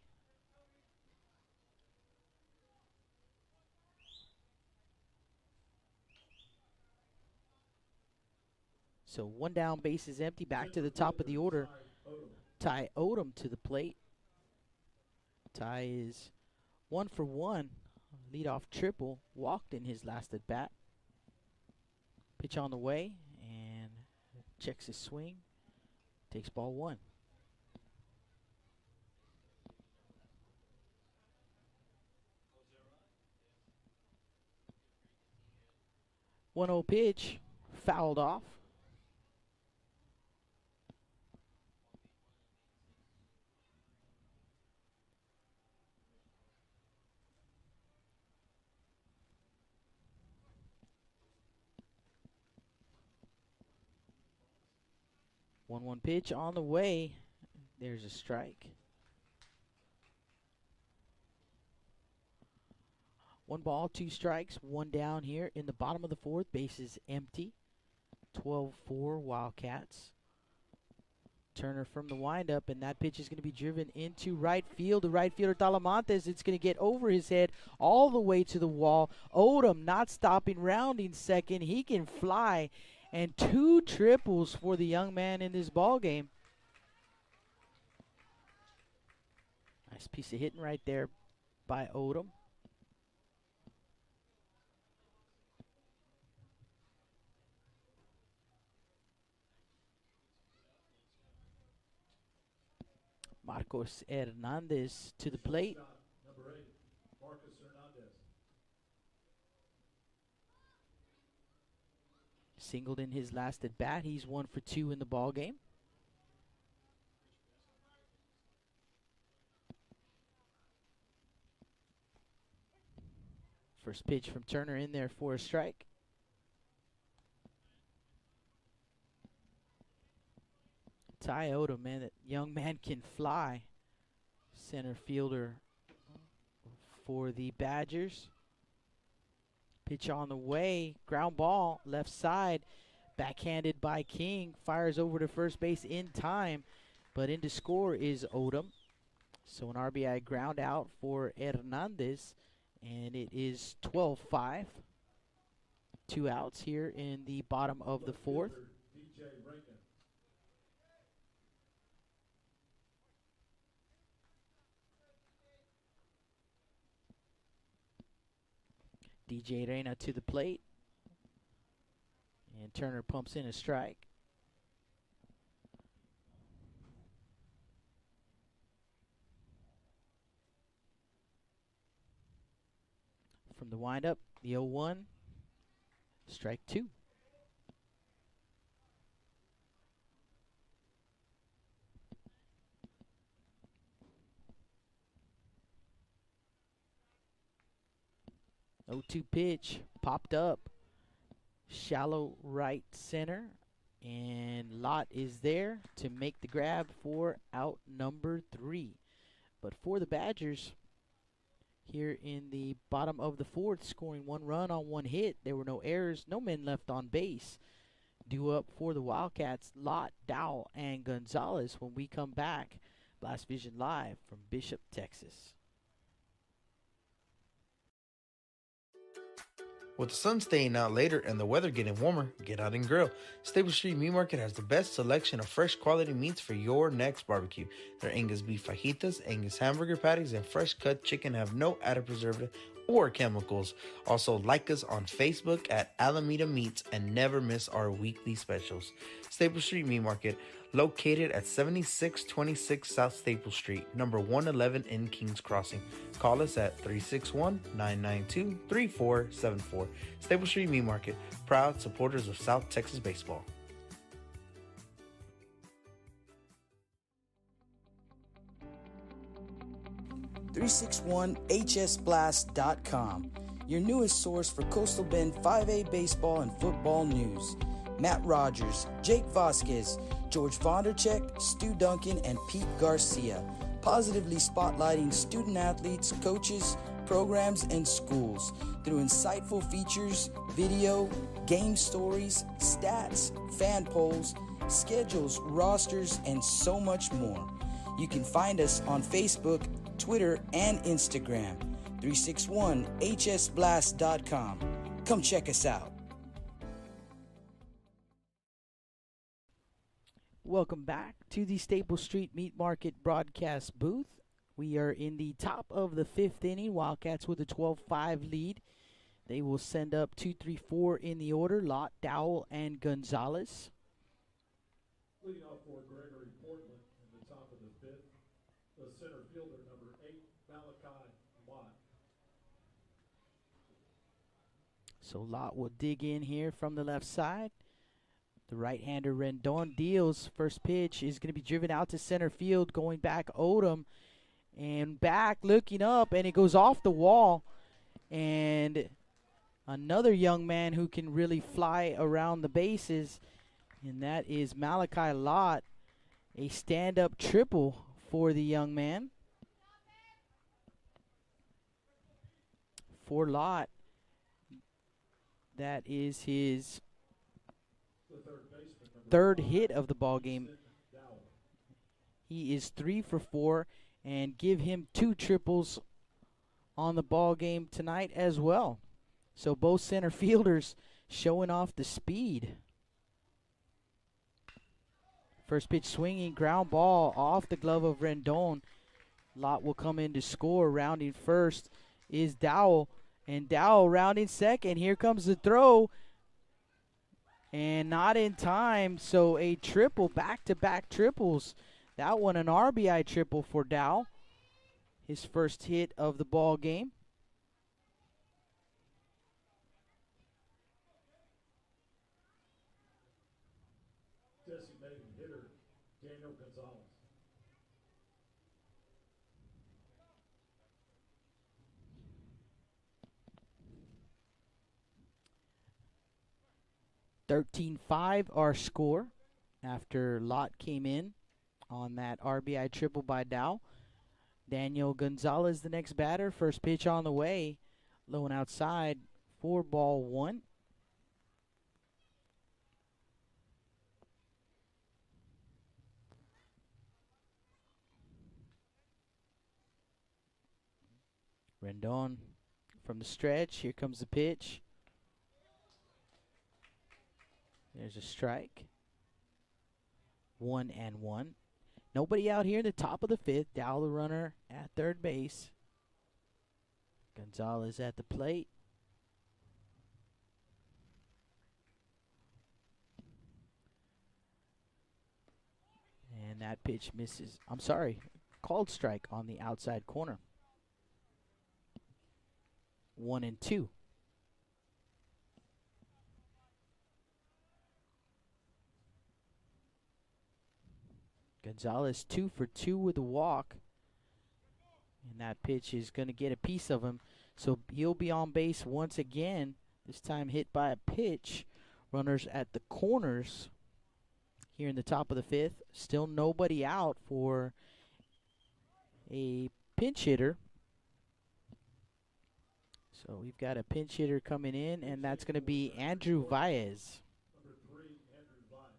So one down, base is empty. Back to the top of the order. Ty Odom to the plate. Ty is 1 for 1. Leadoff triple. Walked in his last at bat. Pitch on the way and checks his swing. Takes ball one. 1-0 pitch. Fouled off. One pitch on the way. There's a strike. 1 ball, 2 strikes, 1 down here in the bottom of the fourth. Base is empty. 12-4 Wildcats. Turner from the windup, and that pitch is going to be driven into right field. The right fielder Talamantes, it's going to get over his head all the way to the wall. Odom not stopping, rounding second. He can fly. And 2 triples for the young man in this ball game. Nice piece of hitting right there by Odom. Marcos Hernandez to the plate. Number 8, Marcos Hernandez. Singled in his last at bat. He's 1 for 2 in the ball game. First pitch from Turner in there for a strike. Ty Odom, man, that young man can fly. Center fielder for the Badgers. Pitch on the way, ground ball, left side, backhanded by King, fires over to first base in time, but in to score is Odom. So an RBI ground out for Hernandez, and it is 12-5. 2 outs here in the bottom of the 4th. DJ Reyna to the plate. And Turner pumps in a strike. From the windup, the 0-1. Strike 2. Oh, 2 pitch, popped up, shallow right center, and Lott is there to make the grab for out number 3. But for the Badgers, here in the bottom of the 4th, scoring 1 run on 1 hit, there were no errors, no men left on base. Due up for the Wildcats, Lott, Dowell, and Gonzalez when we come back. Blast Vision Live from Bishop, Texas. With the sun staying out later and the weather getting warmer, get out and grill. Stable Street Meat Market has the best selection of fresh quality meats for your next barbecue. Their Angus beef fajitas, Angus hamburger patties, and fresh cut chicken have no added preservative or chemicals. Also, like us on Facebook at Alameda Meats and never miss our weekly specials. Stable Street Meat Market, located at 7626 South Staple Street, number 111 in Kings Crossing. Call us at 361-992-3474. Staple Street Meat Market, proud supporters of South Texas baseball. .361hsblast.com, your newest source for Coastal Bend 5A baseball and football news. Matt Rogers, Jake Vasquez, George Vondercheck, Stu Duncan, and Pete Garcia, positively spotlighting student athletes, coaches, programs, and schools through insightful features, video, game stories, stats, fan polls, schedules, rosters, and so much more. You can find us on Facebook, Twitter, and Instagram. 361hsblast.com. Come check us out. Welcome back to the Staple Street Meat Market broadcast booth. We are in the top of the 5th inning. Wildcats with a 12-5 lead. They will send up 2, 3, 4 in the order. Lott, Dowell, and Gonzalez. Leading off for Gregory-Portland in the top of the 5th, the center fielder, number 8, Malachi Lott. So Lott will dig in here from the left side. The right-hander Rendon deals. First pitch is going to be driven out to center field, going back Odom. And back, looking up, and it goes off the wall. And another young man who can really fly around the bases, and that is Malachi Lott. A stand-up triple for the young man. For Lott, that is his third hit of the ball game. He is 3 for 4, and give him 2 triples on the ball game tonight as well. So both center fielders showing off the speed. First pitch swinging, ground ball off the glove of Rendon. Lott will come in to score. Rounding first is Dowell, and Dowell rounding second. Here comes the throw. And not in time, so a triple, back-to-back triples. That one an RBI triple for Dowell. His first hit of the ball game. 13-5 our score after Lott came in on that RBI triple by Dow. Daniel Gonzalez, the next batter. First pitch on the way. Low and outside for ball one. Rendon from the stretch. Here comes the pitch. There's a strike. 1-1. Nobody out here in the top of the fifth. Dow the runner at third base. Gonzalez at the plate. And that pitch misses. I'm sorry. Called strike on the outside corner. 1-2. Gonzalez 2 for 2 with a walk. And that pitch is going to get a piece of him. So he'll be on base once again. This time hit by a pitch. Runners at the corners here in the top of the fifth. Still nobody out for a pinch hitter. So we've got a pinch hitter coming in, and that's going to be Andrew Baez. Number 3, Andrew Vise.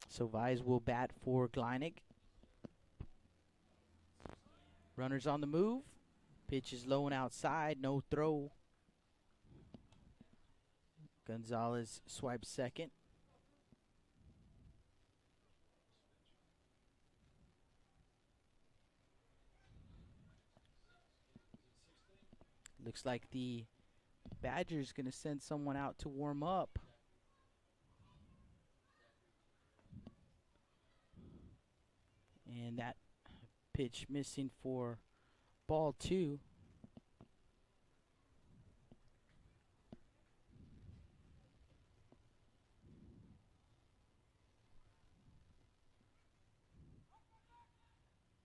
So Baez will bat for Gleinig. Runners on the move. Pitch is low and outside. No throw. Gonzalez swipes second. Looks like the Badgers going to send someone out to warm up. And that pitch missing for ball 2.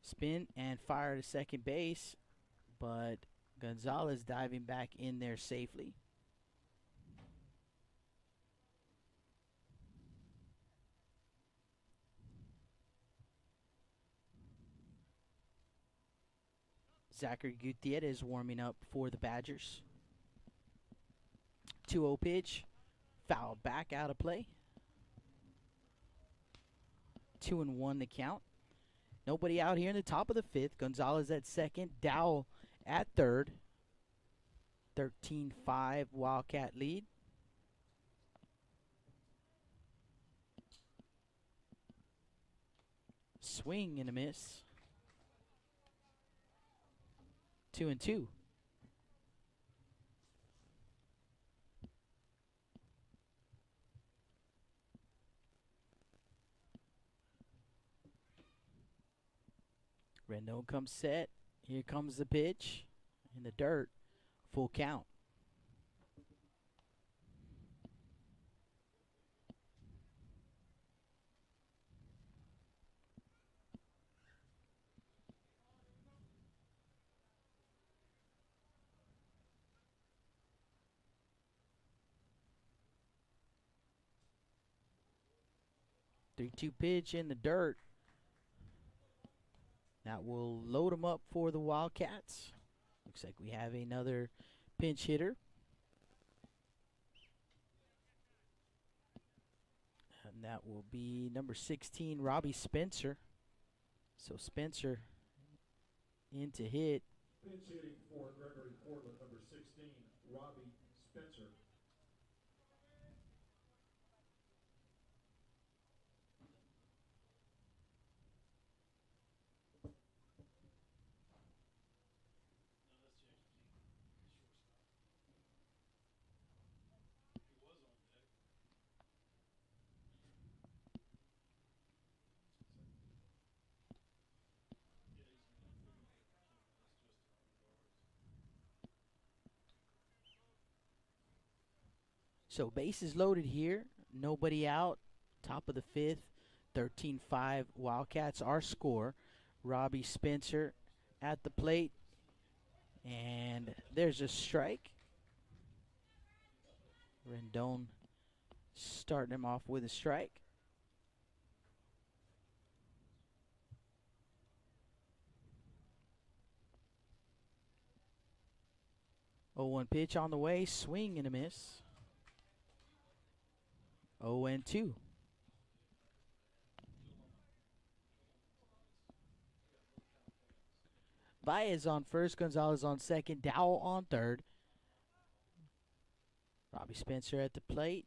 Spin and fire to second base, but Gonzalez diving back in there safely. Zachary Gutierrez warming up for the Badgers. 2-0 pitch, fouled back out of play. 2-1 the count. Nobody out here in the top of the fifth. Gonzalez at second, Dow at third. 13-5 Wildcat lead. Swing and a miss. 2-2. Rendon comes set. Here comes the pitch. In the dirt. Full count. Three-two pitch in the dirt. That will load them up for the Wildcats. Looks like we have another pinch hitter. And that will be number 16, Robbie Spencer. So Spencer in to hit. Pinch hitting for Gregory-Portland, number 16, Robbie Spencer. So bases loaded here. Nobody out. Top of the fifth. 13-5 Wildcats. Our score. Robbie Spencer at the plate. And there's a strike. Rendon starting him off with a strike. Oh, 1 pitch on the way, swing and a miss. 0-2. Baez on first, Gonzalez on second, Dowell on third. Robbie Spencer at the plate.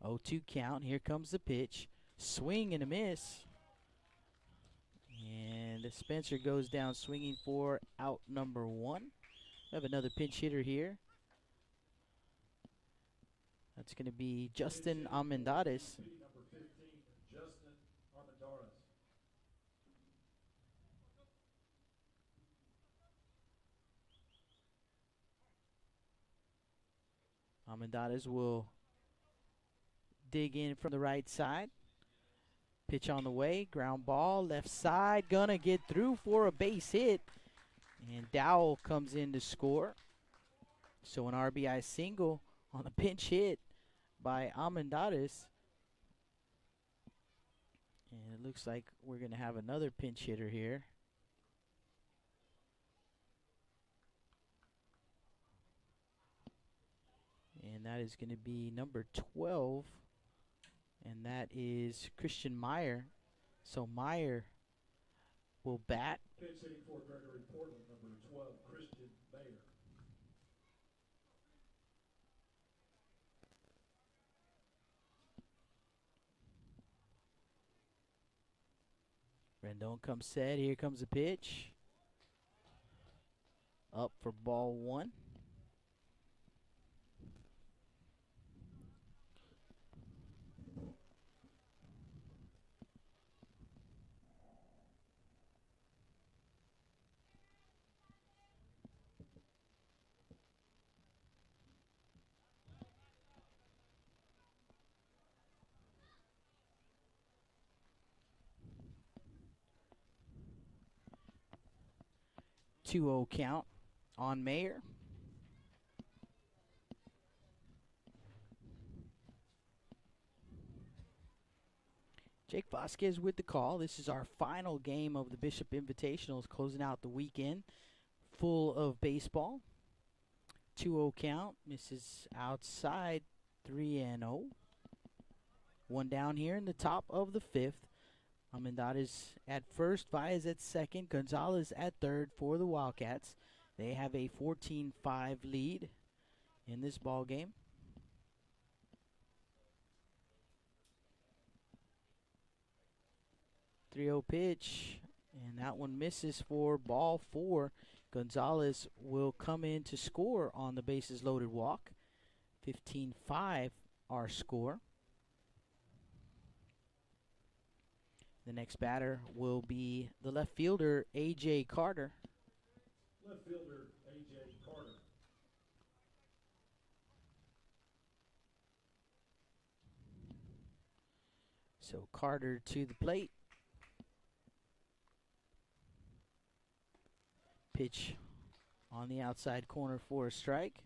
0-2 count. Here comes the pitch. Swing and a miss. And Spencer goes down swinging for out number 1. We have another pinch hitter here. That's going to be Justin Almendares. Number 15, Justin Armendariz. Almendares will dig in from the right side. Pitch on the way, ground ball, left side, gonna get through for a base hit. And Dowell comes in to score. So an RBI single on a pinch hit by Almendares. And it looks like we're gonna have another pinch hitter here. And that is gonna be number 12. And that is Christian Meyer. So Meyer will bat. Pitch hitting for Gregory-Portland, number 12, Christian Mayer. Rendon comes set. Here comes the pitch. Up for ball 1. Two-0 count on Mayer. Jake Vasquez with the call. This is our final game of the Bishop Invitationals, closing out the weekend full of baseball. 2-0 count, misses outside, 3-0. One down here in the top of the 5th. Almendares at first, Baez at second, Gonzalez at third for the Wildcats. They have a 14-5 lead in this ball game. .30 pitch, and that one misses for ball 4. Gonzalez will come in to score on the bases loaded walk. 15-5 our score. The next batter will be the left fielder, A.J. Carter. Left fielder, A.J. Carter. So Carter to the plate. Pitch on the outside corner for a strike.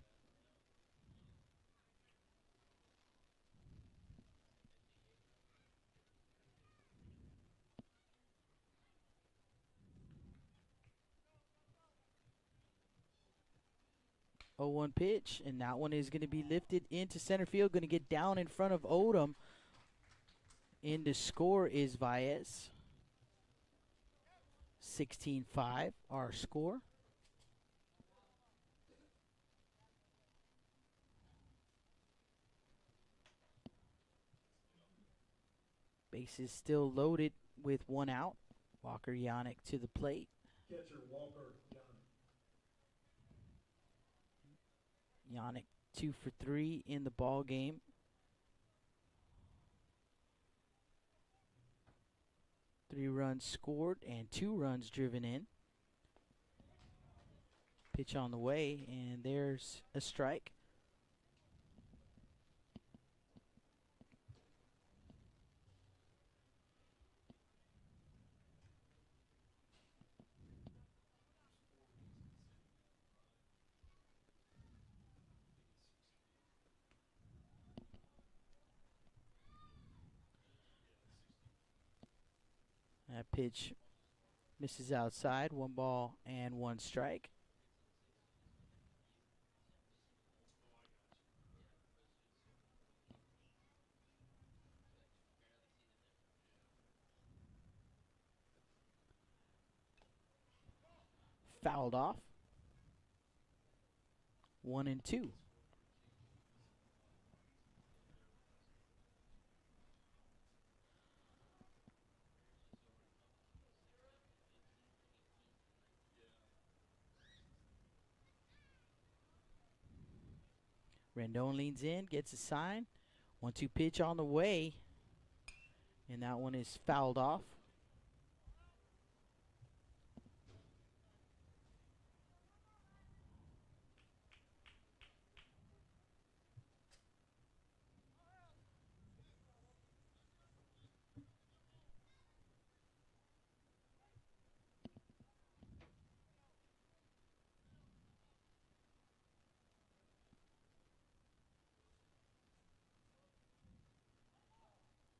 Oh, 1 pitch, and that one is going to be lifted into center field. Going to get down in front of Odom. In to score is Baez. 16-5 our score. Bases still loaded with 1 out. Walker Yannick to the plate. Catcher Walker Yannick. Yannick 2 for 3 in the ball game. Three runs scored and 2 runs driven in. Pitch on the way, and there's a strike. That pitch misses outside. 1 ball and 1 strike. Fouled off. 1-2. Rendon leans in, gets a sign. 1-2 pitch on the way. And that one is fouled off.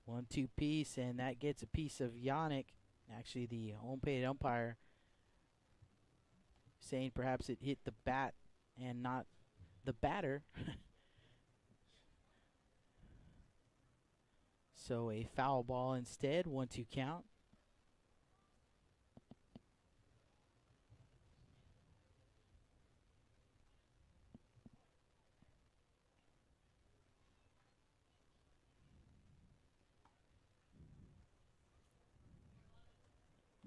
One-two piece, and that gets a piece of Yannick. Actually, the home plate umpire saying perhaps it hit the bat and not the batter. So a foul ball instead. 1-2 count.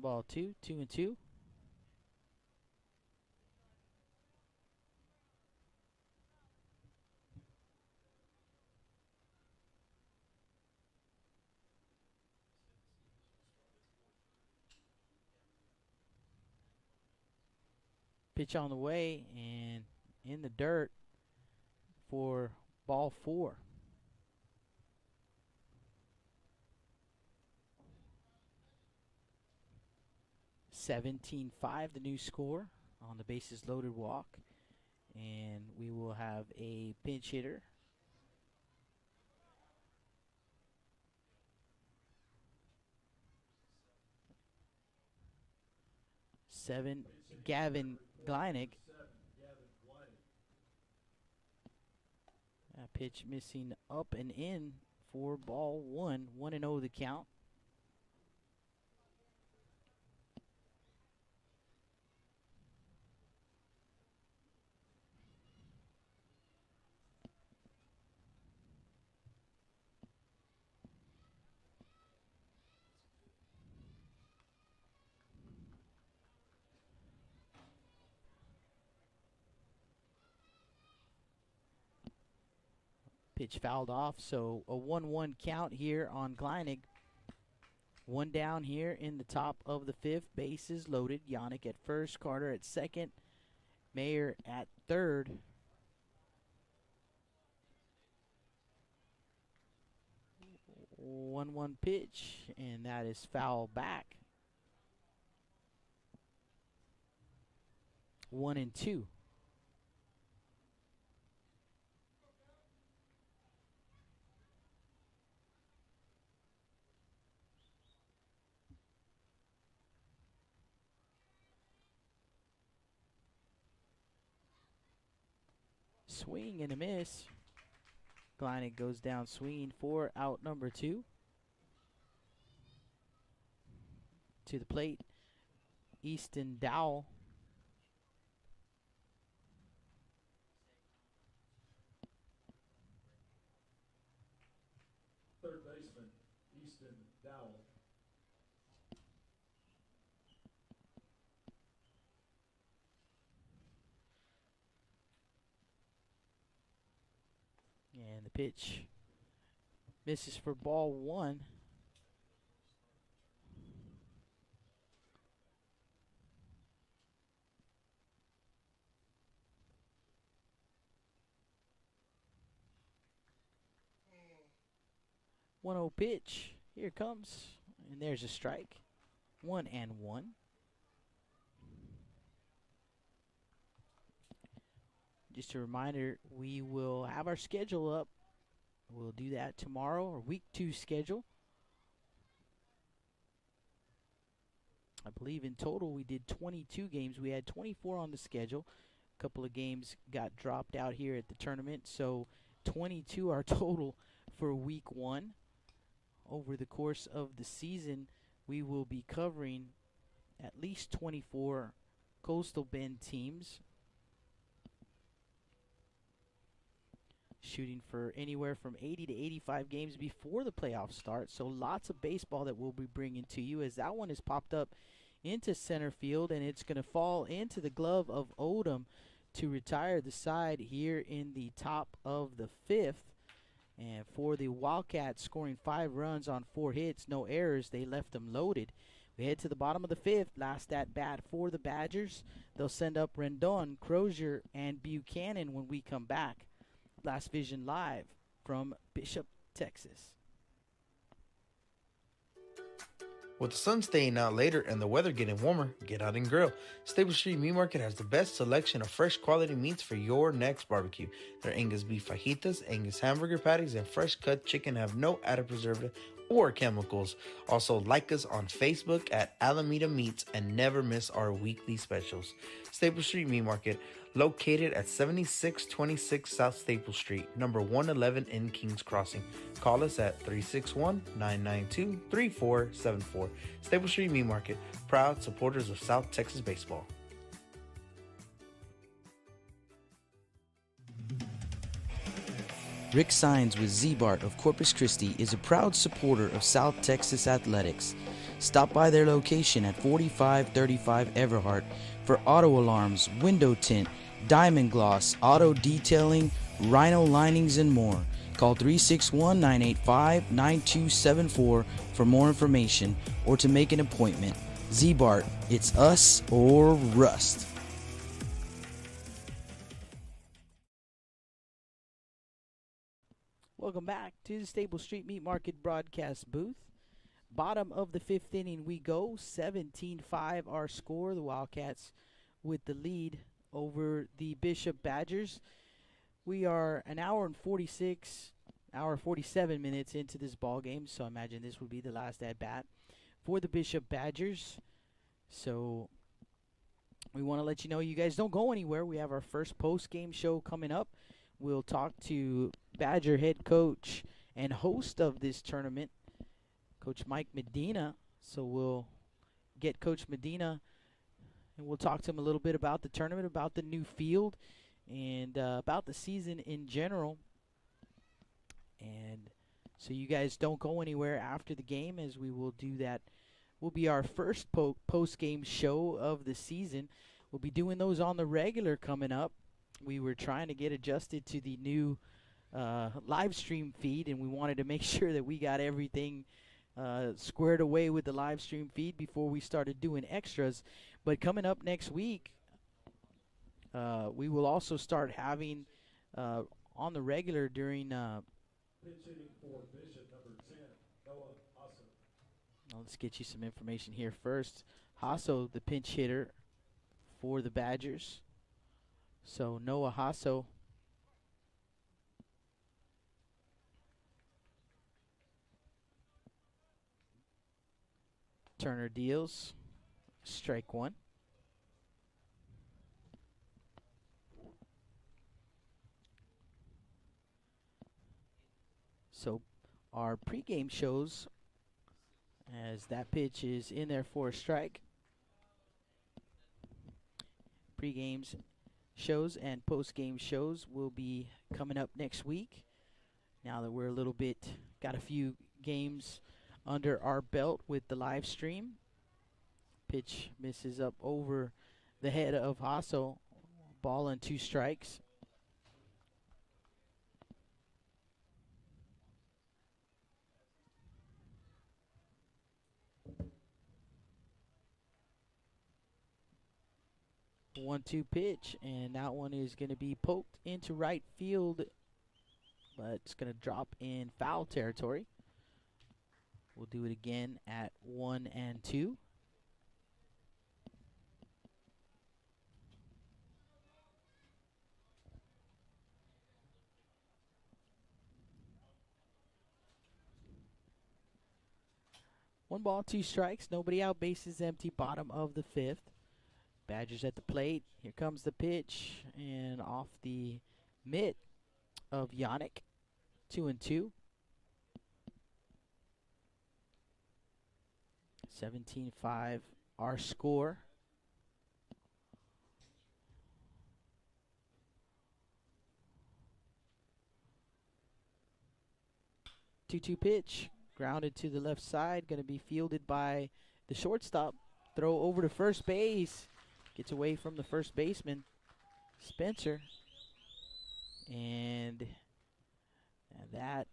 Ball 2, 2-2. Pitch on the way and in the dirt for ball 4. 17-5, the new score on the bases loaded walk. And we will have a pinch hitter. Gavin Gleinig. That pitch missing up and in for ball 1. 1-0 the count. Pitch fouled off, so a 1-1 count here on Gleinig. 1 down here in the top of the 5th. Bases loaded. Yannick at first, Carter at second, Mayer at third. 1-1 pitch, and that is foul back. 1-2. Swing and a miss. Gleinig goes down swinging for out number 2. To the plate, Easton Dowell. Third baseman, Easton Dowell. And the pitch misses for ball 1. One 0 pitch. Here it comes. And there's a strike. 1-1. Just a reminder, we will have our schedule up. We'll do that tomorrow, our week 2 schedule. I believe in total we did 22 games. We had 24 on the schedule. A couple of games got dropped out here at the tournament, so 22 are total for week 1. Over the course of the season, we will be covering at least 24 Coastal Bend teams, shooting for anywhere from 80 to 85 games before the playoffs start. So lots of baseball that we'll be bringing to you, as that one has popped up into center field, and it's going to fall into the glove of Odom to retire the side here in the top of the 5th. And for the Wildcats, scoring 5 runs on 4 hits, no errors, they left them loaded. We head to the bottom of the 5th, last at bat for the Badgers. They'll send up Rendon, Crozier, and Buchanan when we come back. Blast Vision live from Bishop, Texas. With the sun staying out later and the weather getting warmer, get out and grill. Stable Street Meat Market has the best selection of fresh quality meats for your next barbecue. Their Angus beef fajitas, Angus hamburger patties, and fresh cut chicken have no added preservative or chemicals. Also, like us on Facebook at Alameda Meats and never miss our weekly specials. Staple Street Meat Market, located at 7626 South Staple Street, number 111 in Kings Crossing. Call us at 361-992-3474. Staple Street Meat Market, proud supporters of South Texas baseball. Rick Sines with Z-Bart of Corpus Christi is a proud supporter of South Texas athletics. Stop by their location at 4535 Everhart for auto alarms, window tint, diamond gloss, auto detailing, rhino linings, and more. Call 361-985-9274 for more information or to make an appointment. Z-Bart, it's us or rust. Welcome back to the Staple Street Meat Market broadcast booth. Bottom of the 5th inning we go. 17-5 our score. The Wildcats with the lead over the Bishop Badgers. We are an hour and 47 minutes into this ball game, so I imagine this will be the last at bat for the Bishop Badgers. So we want to let you know you guys don't go anywhere. We have our first post-game show coming up. We'll talk to Badger head coach and host of this tournament, Coach Mike Medina. So we'll get Coach Medina and we'll talk to him a little bit about the tournament, about the new field, and about the season in general. And so you guys don't go anywhere after the game, as we will do that. Will be our first post-game show of the season. We'll be doing those on the regular coming up. We were trying to get adjusted to the new live stream feed, and we wanted to make sure that we got everything squared away with the live stream feed before we started doing extras. But coming up next week, we will also start having on the regular during Pitch hitting for Bishop, number 10, Noah Hasso. let's get you some information here first. Hasso, the pinch hitter for the Badgers. So Noah Hasso Turner deals. Strike one. So our pregame shows, as that pitch is in there for a strike. Pregames shows and post-game shows will be coming up next week. Now that we're a little bit, got a few games under our belt with the live stream. Pitch misses up over the head of Hasso. Ball and 2 strikes. The 1-2 pitch, and that one is going to be poked into right field, but it's going to drop in foul territory. We'll do it again at 1-2. One ball, two strikes, nobody out, bases empty, bottom of the fifth. Badgers at the plate. Here comes the pitch, and off the mitt of Yannick. 2-2. 17-5 our score. Two-two pitch, grounded to the left side, going to be fielded by the shortstop. Throw over to first base, gets away from the first baseman, Spencer, and that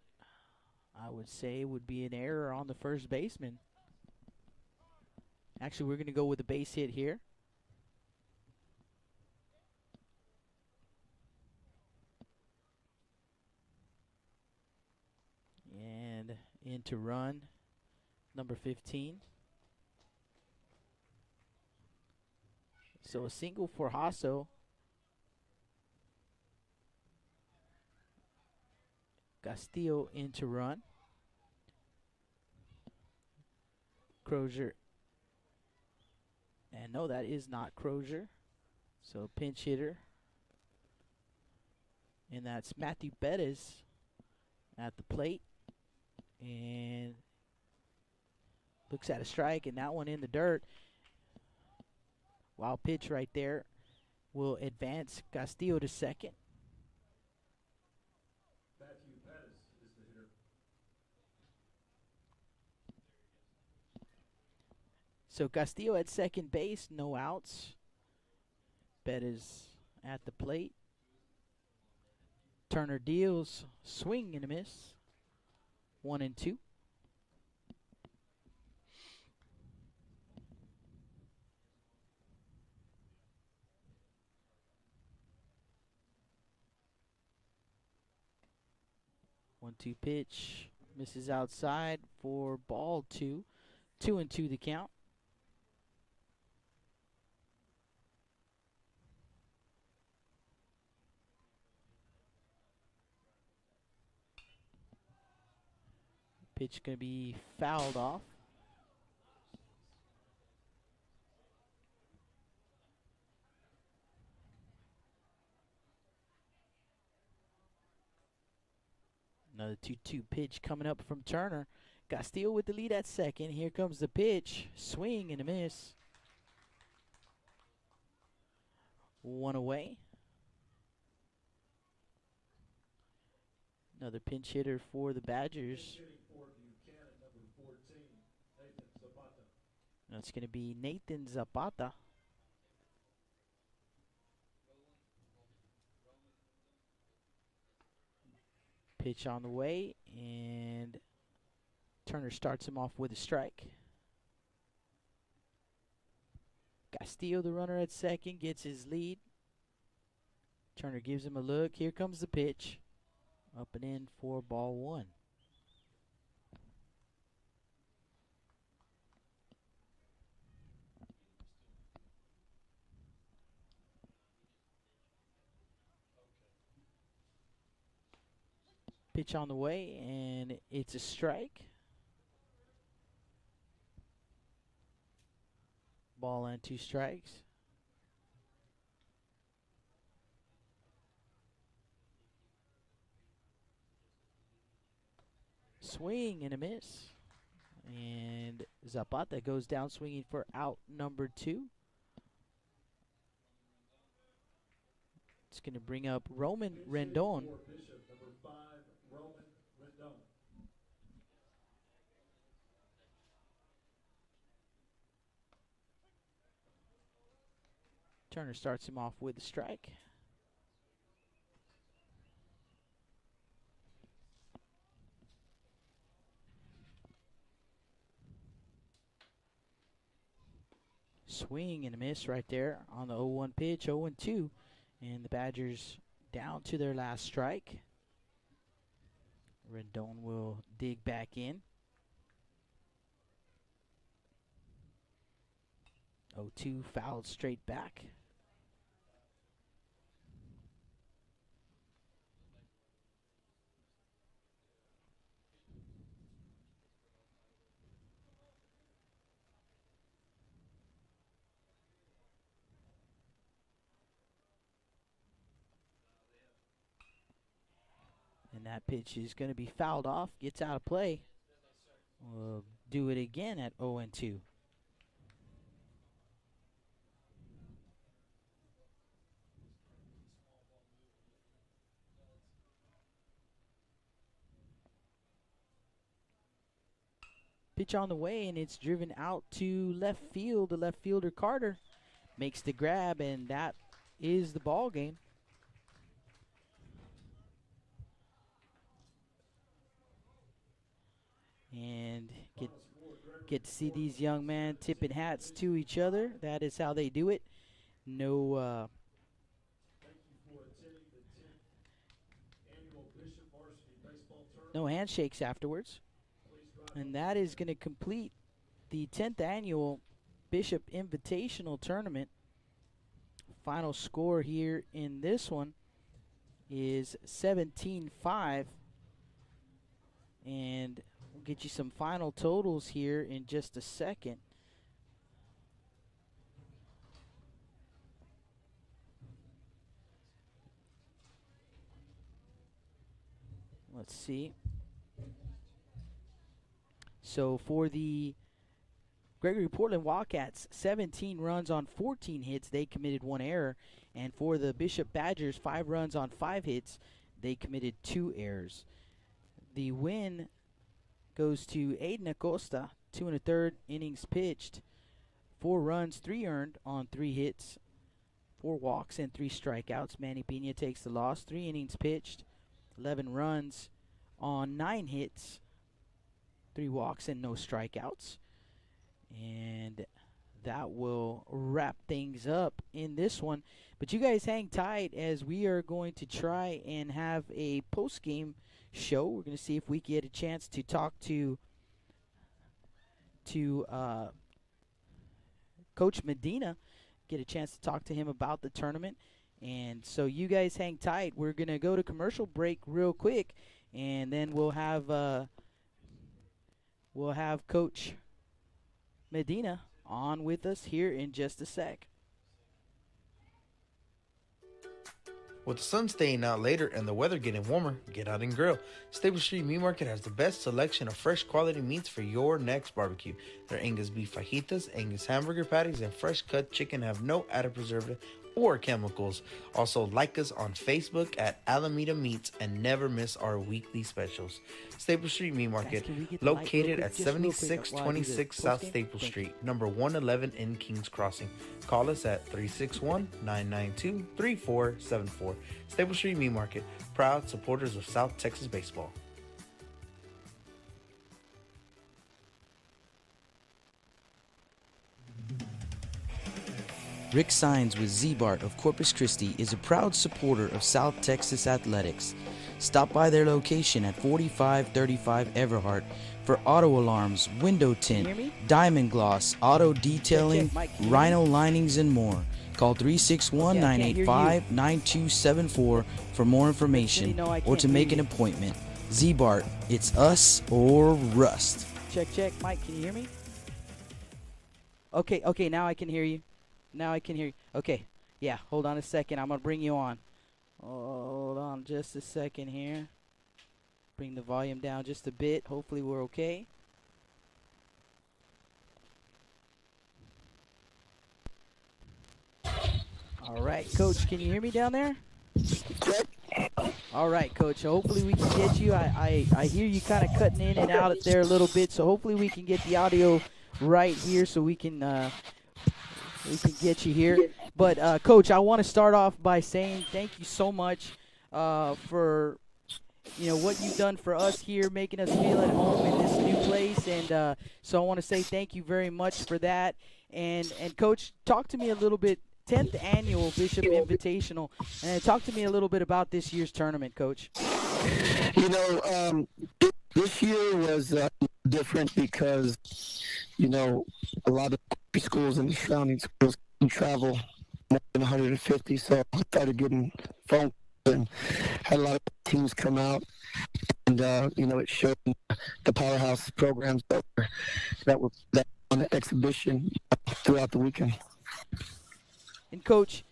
I would say would be an error on the first baseman. Actually, we're going to go with a base hit here. And in to run, number 15. So a single for Hasso. Castillo in to run. Crozier. And no, that is not Crozier. So pinch hitter. And that's Matthew Bettis at the plate. And looks at a strike, and that one in the dirt. Wild pitch right there will advance Castillo to second. Matthew Pettis is the hitter. So Castillo at second base, no outs. Bettis at the plate. Turner deals, swing and a miss. 1-2. One-two pitch, misses outside for ball two. 2-2 the count. Pitch going to be fouled off. Another 2-2 pitch coming up from Turner. Castillo with the lead at second. Here comes the pitch. Swing and a miss. One away. Another pinch hitter for the Badgers. Hitting for Buchanan, number 14, Nathan Zapata. That's going to be Nathan Zapata. Pitch on the way, and Turner starts him off with a strike. Castillo, the runner at second, gets his lead. Turner gives him a look. Here comes the pitch. Up and in for ball one. Pitch on the way, and it's a strike. Ball and two strikes. Swing and a miss. And Zapata goes down swinging for out number two. It's going to bring up Roman Rendon. For Bishop, number 5, Roman Rendon. Turner starts him off with a strike. Swing and a miss right there on the 0-1 pitch, 0-2. And the Badgers down to their last strike. Rendon will dig back in. 0-2 fouled straight back. And that pitch is going to be fouled off, gets out of play. We'll do it again at 0-2. Pitch on the way, and it's driven out to left field. The left fielder, Carter, makes the grab, and that is the ball game. And get to see these young men tipping hats to each other. That is how they do it. No no handshakes afterwards. And that is going to complete the 10th annual Bishop Invitational Tournament. Final score here in this one is 17-5. And we'll get you some final totals here in just a second. Let's see. So for the Gregory-Portland Wildcats, 17 runs on 14 hits. They committed 1 error. And for the Bishop Badgers, 5 runs on 5 hits. They committed 2 errors. The win goes to Aiden Acosta, 2 1/3 innings pitched, 4 runs, 3 earned on 3 hits, 4 walks, and 3 strikeouts. Manny Pena takes the loss. 3 innings pitched, 11 runs on 9 hits, 3 walks, and no strikeouts. And that will wrap things up in this one. But you guys hang tight as we are going to try and have a post-game show. We're going to see if we get a chance to talk to Coach Medina, get a chance to talk to him about the tournament. And so you guys hang tight. We're going to go to commercial break real quick, and then we'll have Coach Medina on with us here in just a sec. With the sun staying out later and the weather getting warmer, get out and grill. Stable Street Meat Market has the best selection of fresh quality meats for your next barbecue. Their Angus beef fajitas, Angus hamburger patties, and fresh cut chicken have no added preservative or chemicals. Also, like us on Facebook at Alameda Meats and never miss our weekly specials. Staple Street Meat Market, located at 7626 South Staple Street, number 111 in Kings Crossing. Call us at 361-992-3474. Staple Street Meat Market, proud supporters of South Texas baseball. Rick Sines with Z-Bart of Corpus Christi is a proud supporter of South Texas athletics. Stop by their location at 4535 Everhart for auto alarms, window tint, diamond gloss, auto detailing, rhino linings, and more. Call 361-985-9274 for more information or to make an appointment. Z-Bart, it's us or rust. Check. Mike, can you hear me? Okay, now I can hear you. Okay, yeah, hold on a second. I'm going to bring you on. Hold on just a second here. Bring the volume down just a bit. Hopefully we're okay. All right, Coach, can you hear me down there? All right, Coach, hopefully we can get you. I hear you kind of cutting in and out there a little bit, so hopefully we can get the audio right here so we can get you here. But, Coach, I want to start off by saying thank you so much for, what you've done for us here, making us feel at home in this new place. And so I want to say thank you very much for that. And Coach, talk to me a little bit, 10th Annual Bishop Invitational, and talk to me a little bit about this year's tournament, Coach. This year was different because, a lot of schools and surrounding schools can travel more than 150, so I started getting phone calls and had a lot of teams come out, and it showed the powerhouse programs that were on the exhibition throughout the weekend. And Coach,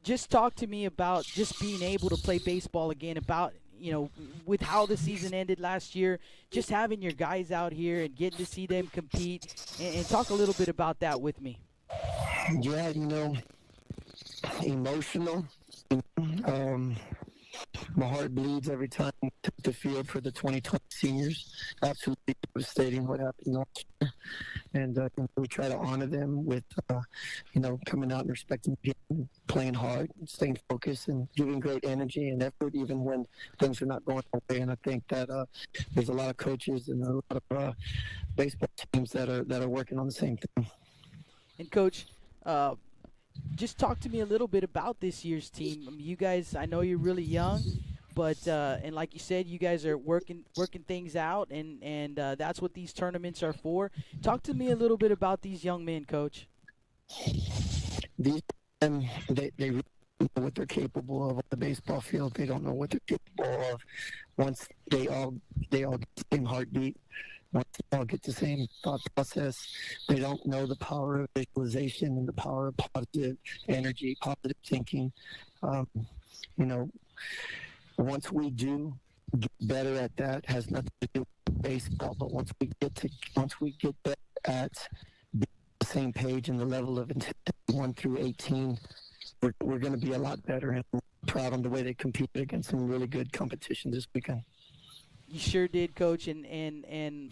just talk to me about just being able to play baseball again, about with how the season ended last year, just having your guys out here and getting to see them compete, and talk a little bit about that with me. Yeah, emotional. Um, my heart bleeds every time I took the field for the 2020 seniors. Absolutely devastating what happened last year. And we try to honor them with, coming out and respecting the game, playing hard, staying focused, and giving great energy and effort even when things are not going our way. And I think that there's a lot of coaches and a lot of baseball teams that are working on the same thing. And Coach, just talk to me a little bit about this year's team. I mean, you guys, I know you're really young, but and like you said, you guys are working things out, and that's what these tournaments are for. Talk to me a little bit about these young men, Coach. These men, they really don't know what they're capable of on the baseball field. They don't know what they're capable of once they all get the same heartbeat. Once they all get the same thought process, they don't know the power of visualization and the power of positive energy, positive thinking. Once we do get better at that, has nothing to do with baseball. But once we get better at being on the same page and the level of intensity 1 through 18, we're going to be a lot better. And I'm proud on the way they competed against some really good competition this weekend. You sure did, Coach, and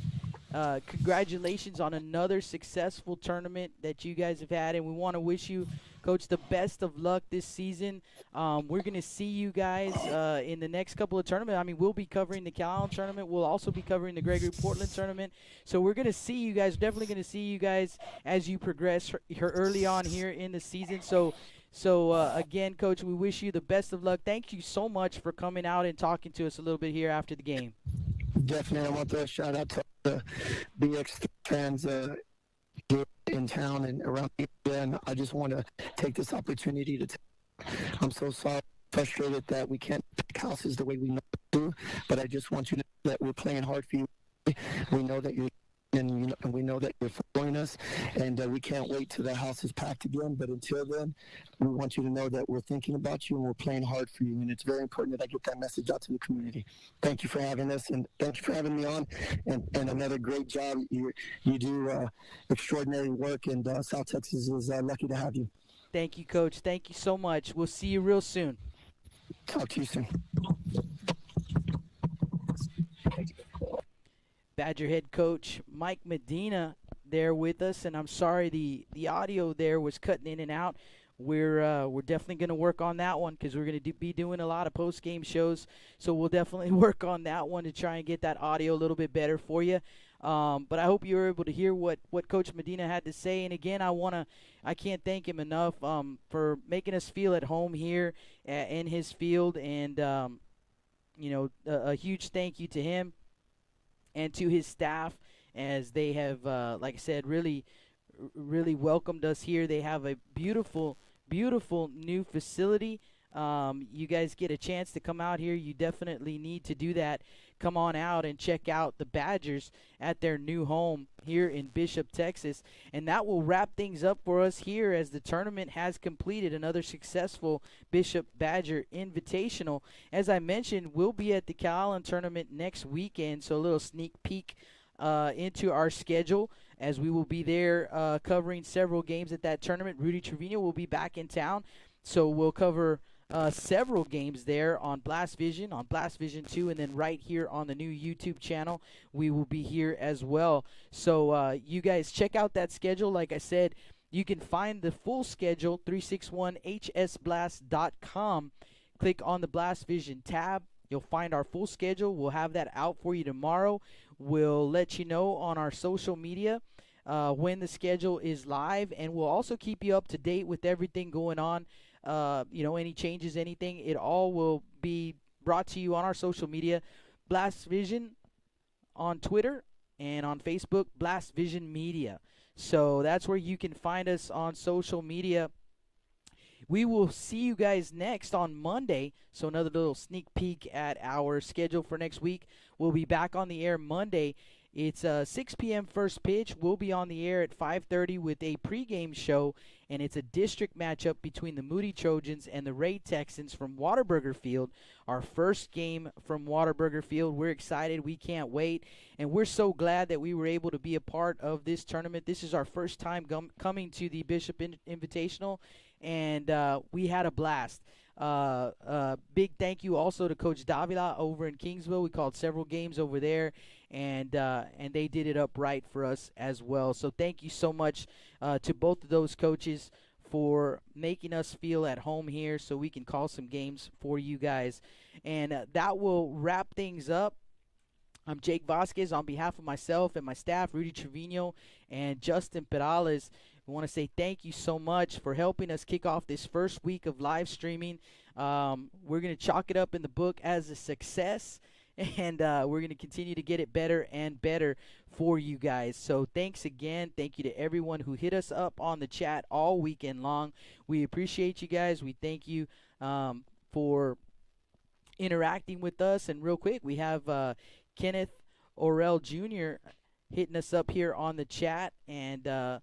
congratulations on another successful tournament that you guys have had, and we want to wish you, Coach, the best of luck this season. We're going to see you guys in the next couple of tournaments. I mean, we'll be covering the Cal Allen tournament. We'll also be covering the Gregory-Portland tournament. So we're going to see you guys, definitely going to see you guys as you progress early on here in the season. So again, Coach, we wish you the best of luck. Thank you so much for coming out and talking to us a little bit here after the game. Definitely. I want to shout out to the BX fans here in town and around the area. And I just want to take this opportunity to I'm so sorry, frustrated that we can't pick houses the way we know to, but I just want you to know that we're playing hard for you. We know that you're and we know that you're following us, and we can't wait till the house is packed again. But until then, we want you to know that we're thinking about you and we're playing hard for you. And it's very important that I get that message out to the community. Thank you for having us, and thank you for having me on. And another great job. You do extraordinary work, and South Texas is lucky to have you. Thank you, Coach. Thank you so much. We'll see you real soon. Talk to you soon. Badger head coach Mike Medina there with us, and I'm sorry the audio there was cutting in and out. We're definitely going to work on that one because we're going to be doing a lot of post-game shows, so we'll definitely work on that one to try and get that audio a little bit better for you. But I hope you were able to hear what Coach Medina had to say. And again, I can't thank him enough for making us feel at home here in his field, and a huge thank you to him and to his staff, as they have, like I said, really welcomed us here. They have a beautiful new facility. You guys get a chance to come out here, you definitely need to do that. Come on out and check out the Badgers at their new home here in Bishop, Texas. And that will wrap things up for us here as the tournament has completed. Another successful Bishop Badger Invitational. As I mentioned, we'll be at the Cal Allen tournament next weekend, so a little sneak peek into our schedule, as we will be there covering several games at that tournament. Rudy Trevino will be back in town, so we'll cover several games there on Blast Vision, on Blast Vision 2, and then right here on the new YouTube channel, we will be here as well. So you guys check out that schedule. Like I said, you can find the full schedule, 361hsblast.com. Click on the Blast Vision tab. You'll find our full schedule. We'll have that out for you tomorrow. We'll let you know on our social media when the schedule is live, and we'll also keep you up to date with everything going on. Any changes, anything, it all will be brought to you on our social media. Blast Vision on Twitter and on Facebook, Blast Vision Media. So that's where you can find us on social media. We will see you guys next on Monday. So another little sneak peek at our schedule for next week. We'll be back on the air Monday. It's 6 p.m. first pitch. We'll be on the air at 5:30 with a pregame show. and it's a district matchup between the Moody Trojans and the Ray Texans from Whataburger Field. Our first game from Whataburger Field. We're excited. We can't wait, and we're so glad that we were able to be a part of this tournament. This is our first time coming to the Bishop Invitational, and we had a blast. Big thank you also to Coach Davila over in Kingsville. We called several games over there, and they did it up right for us as well. So thank you so much to both of those coaches for making us feel at home here so we can call some games for you guys. And that will wrap things up. I'm Jake Vasquez on behalf of myself and my staff, Rudy Trevino and Justin Perales. We want to say thank you so much for helping us kick off this first week of live streaming. We're going to chalk it up in the book as a success, and we're going to continue to get it better and better for you guys. So thanks again. Thank you to everyone who hit us up on the chat all weekend long. We appreciate you guys. We thank you for interacting with us. And real quick, we have Kenneth Orell Jr. hitting us up here on the chat, and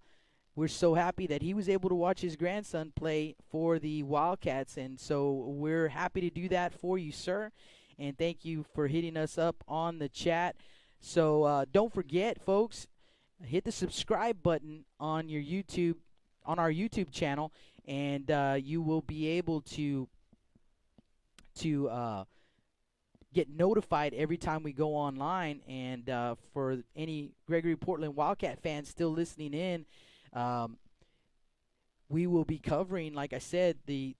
we're so happy that he was able to watch his grandson play for the Wildcats, and so we're happy to do that for you, sir. And thank you for hitting us up on the chat. So don't forget, folks, hit the subscribe button on your on our YouTube channel, and you will be able to get notified every time we go online. And for any Gregory-Portland Wildcat fans still listening in, we will be covering, like I said, the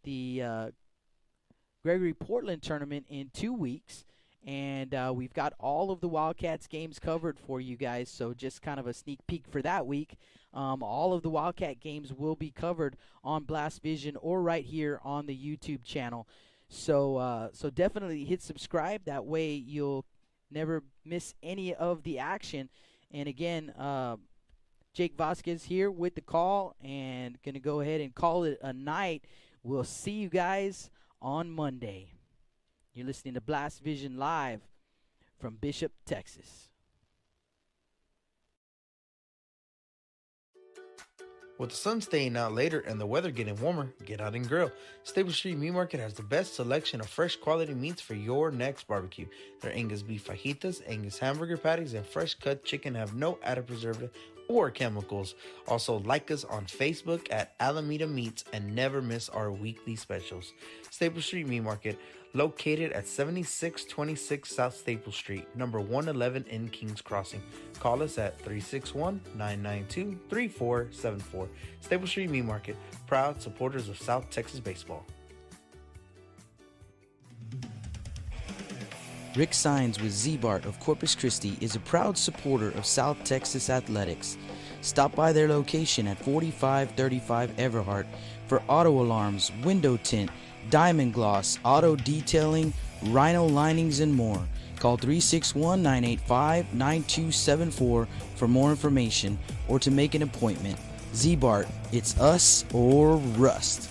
Gregory-Portland tournament in 2 weeks, and we've got all of the Wildcats games covered for you guys. So just kind of a sneak peek for that week. All of the Wildcat games will be covered on Blast Vision or right here on the YouTube channel. So so definitely hit subscribe. That way you'll never miss any of the action. And again, Jake Vasquez here with the call, and going to go ahead and call it a night. We'll see you guys on Monday. You're listening to Blast Vision Live from Bishop, Texas. With the sun staying out later and the weather getting warmer, get out and grill. Stable Street Meat Market has the best selection of fresh quality meats for your next barbecue. Their Angus beef fajitas, Angus hamburger patties, and fresh cut chicken have no added preservative or chemicals. Also, like us on Facebook at Alameda Meats and never miss our weekly specials. Staple Street Meat Market, located at 7626 South Staple Street, number 111 in Kings Crossing. Call us at 361-992-3474. Staple Street Meat Market, proud supporters of South Texas baseball. Rick Sines with Z-Bart of Corpus Christi is a proud supporter of South Texas athletics. Stop by their location at 4535 Everhart for auto alarms, window tint, diamond gloss, auto detailing, rhino linings, and more. Call 361-985-9274 for more information or to make an appointment. Z-Bart, it's us or rust.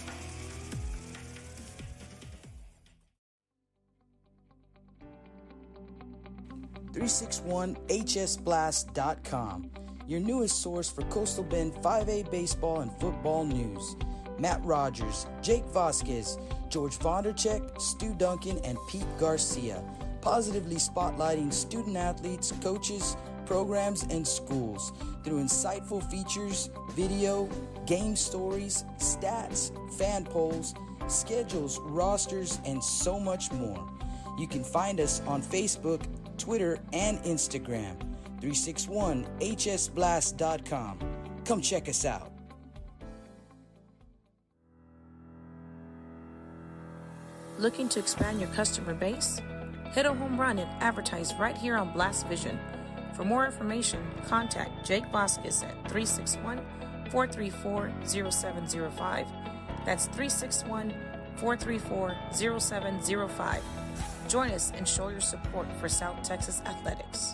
361hsblast.com, your newest source for Coastal Bend 5A baseball and football news. Matt Rogers, Jake Vasquez, George Vondercheck, Stu Duncan, and Pete Garcia, positively spotlighting student athletes, coaches, programs, and schools through insightful features, video, game stories, stats, fan polls, schedules, rosters, and so much more. You can find us on Facebook, Twitter, and Instagram. 361hsblast.com. Come check us out. Looking to expand your customer base? Hit a home run and advertise right here on Blast Vision. For more information, contact Jake Vasquez at 361-434-0705. That's 361-434-0705. Join us and show your support for South Texas athletics.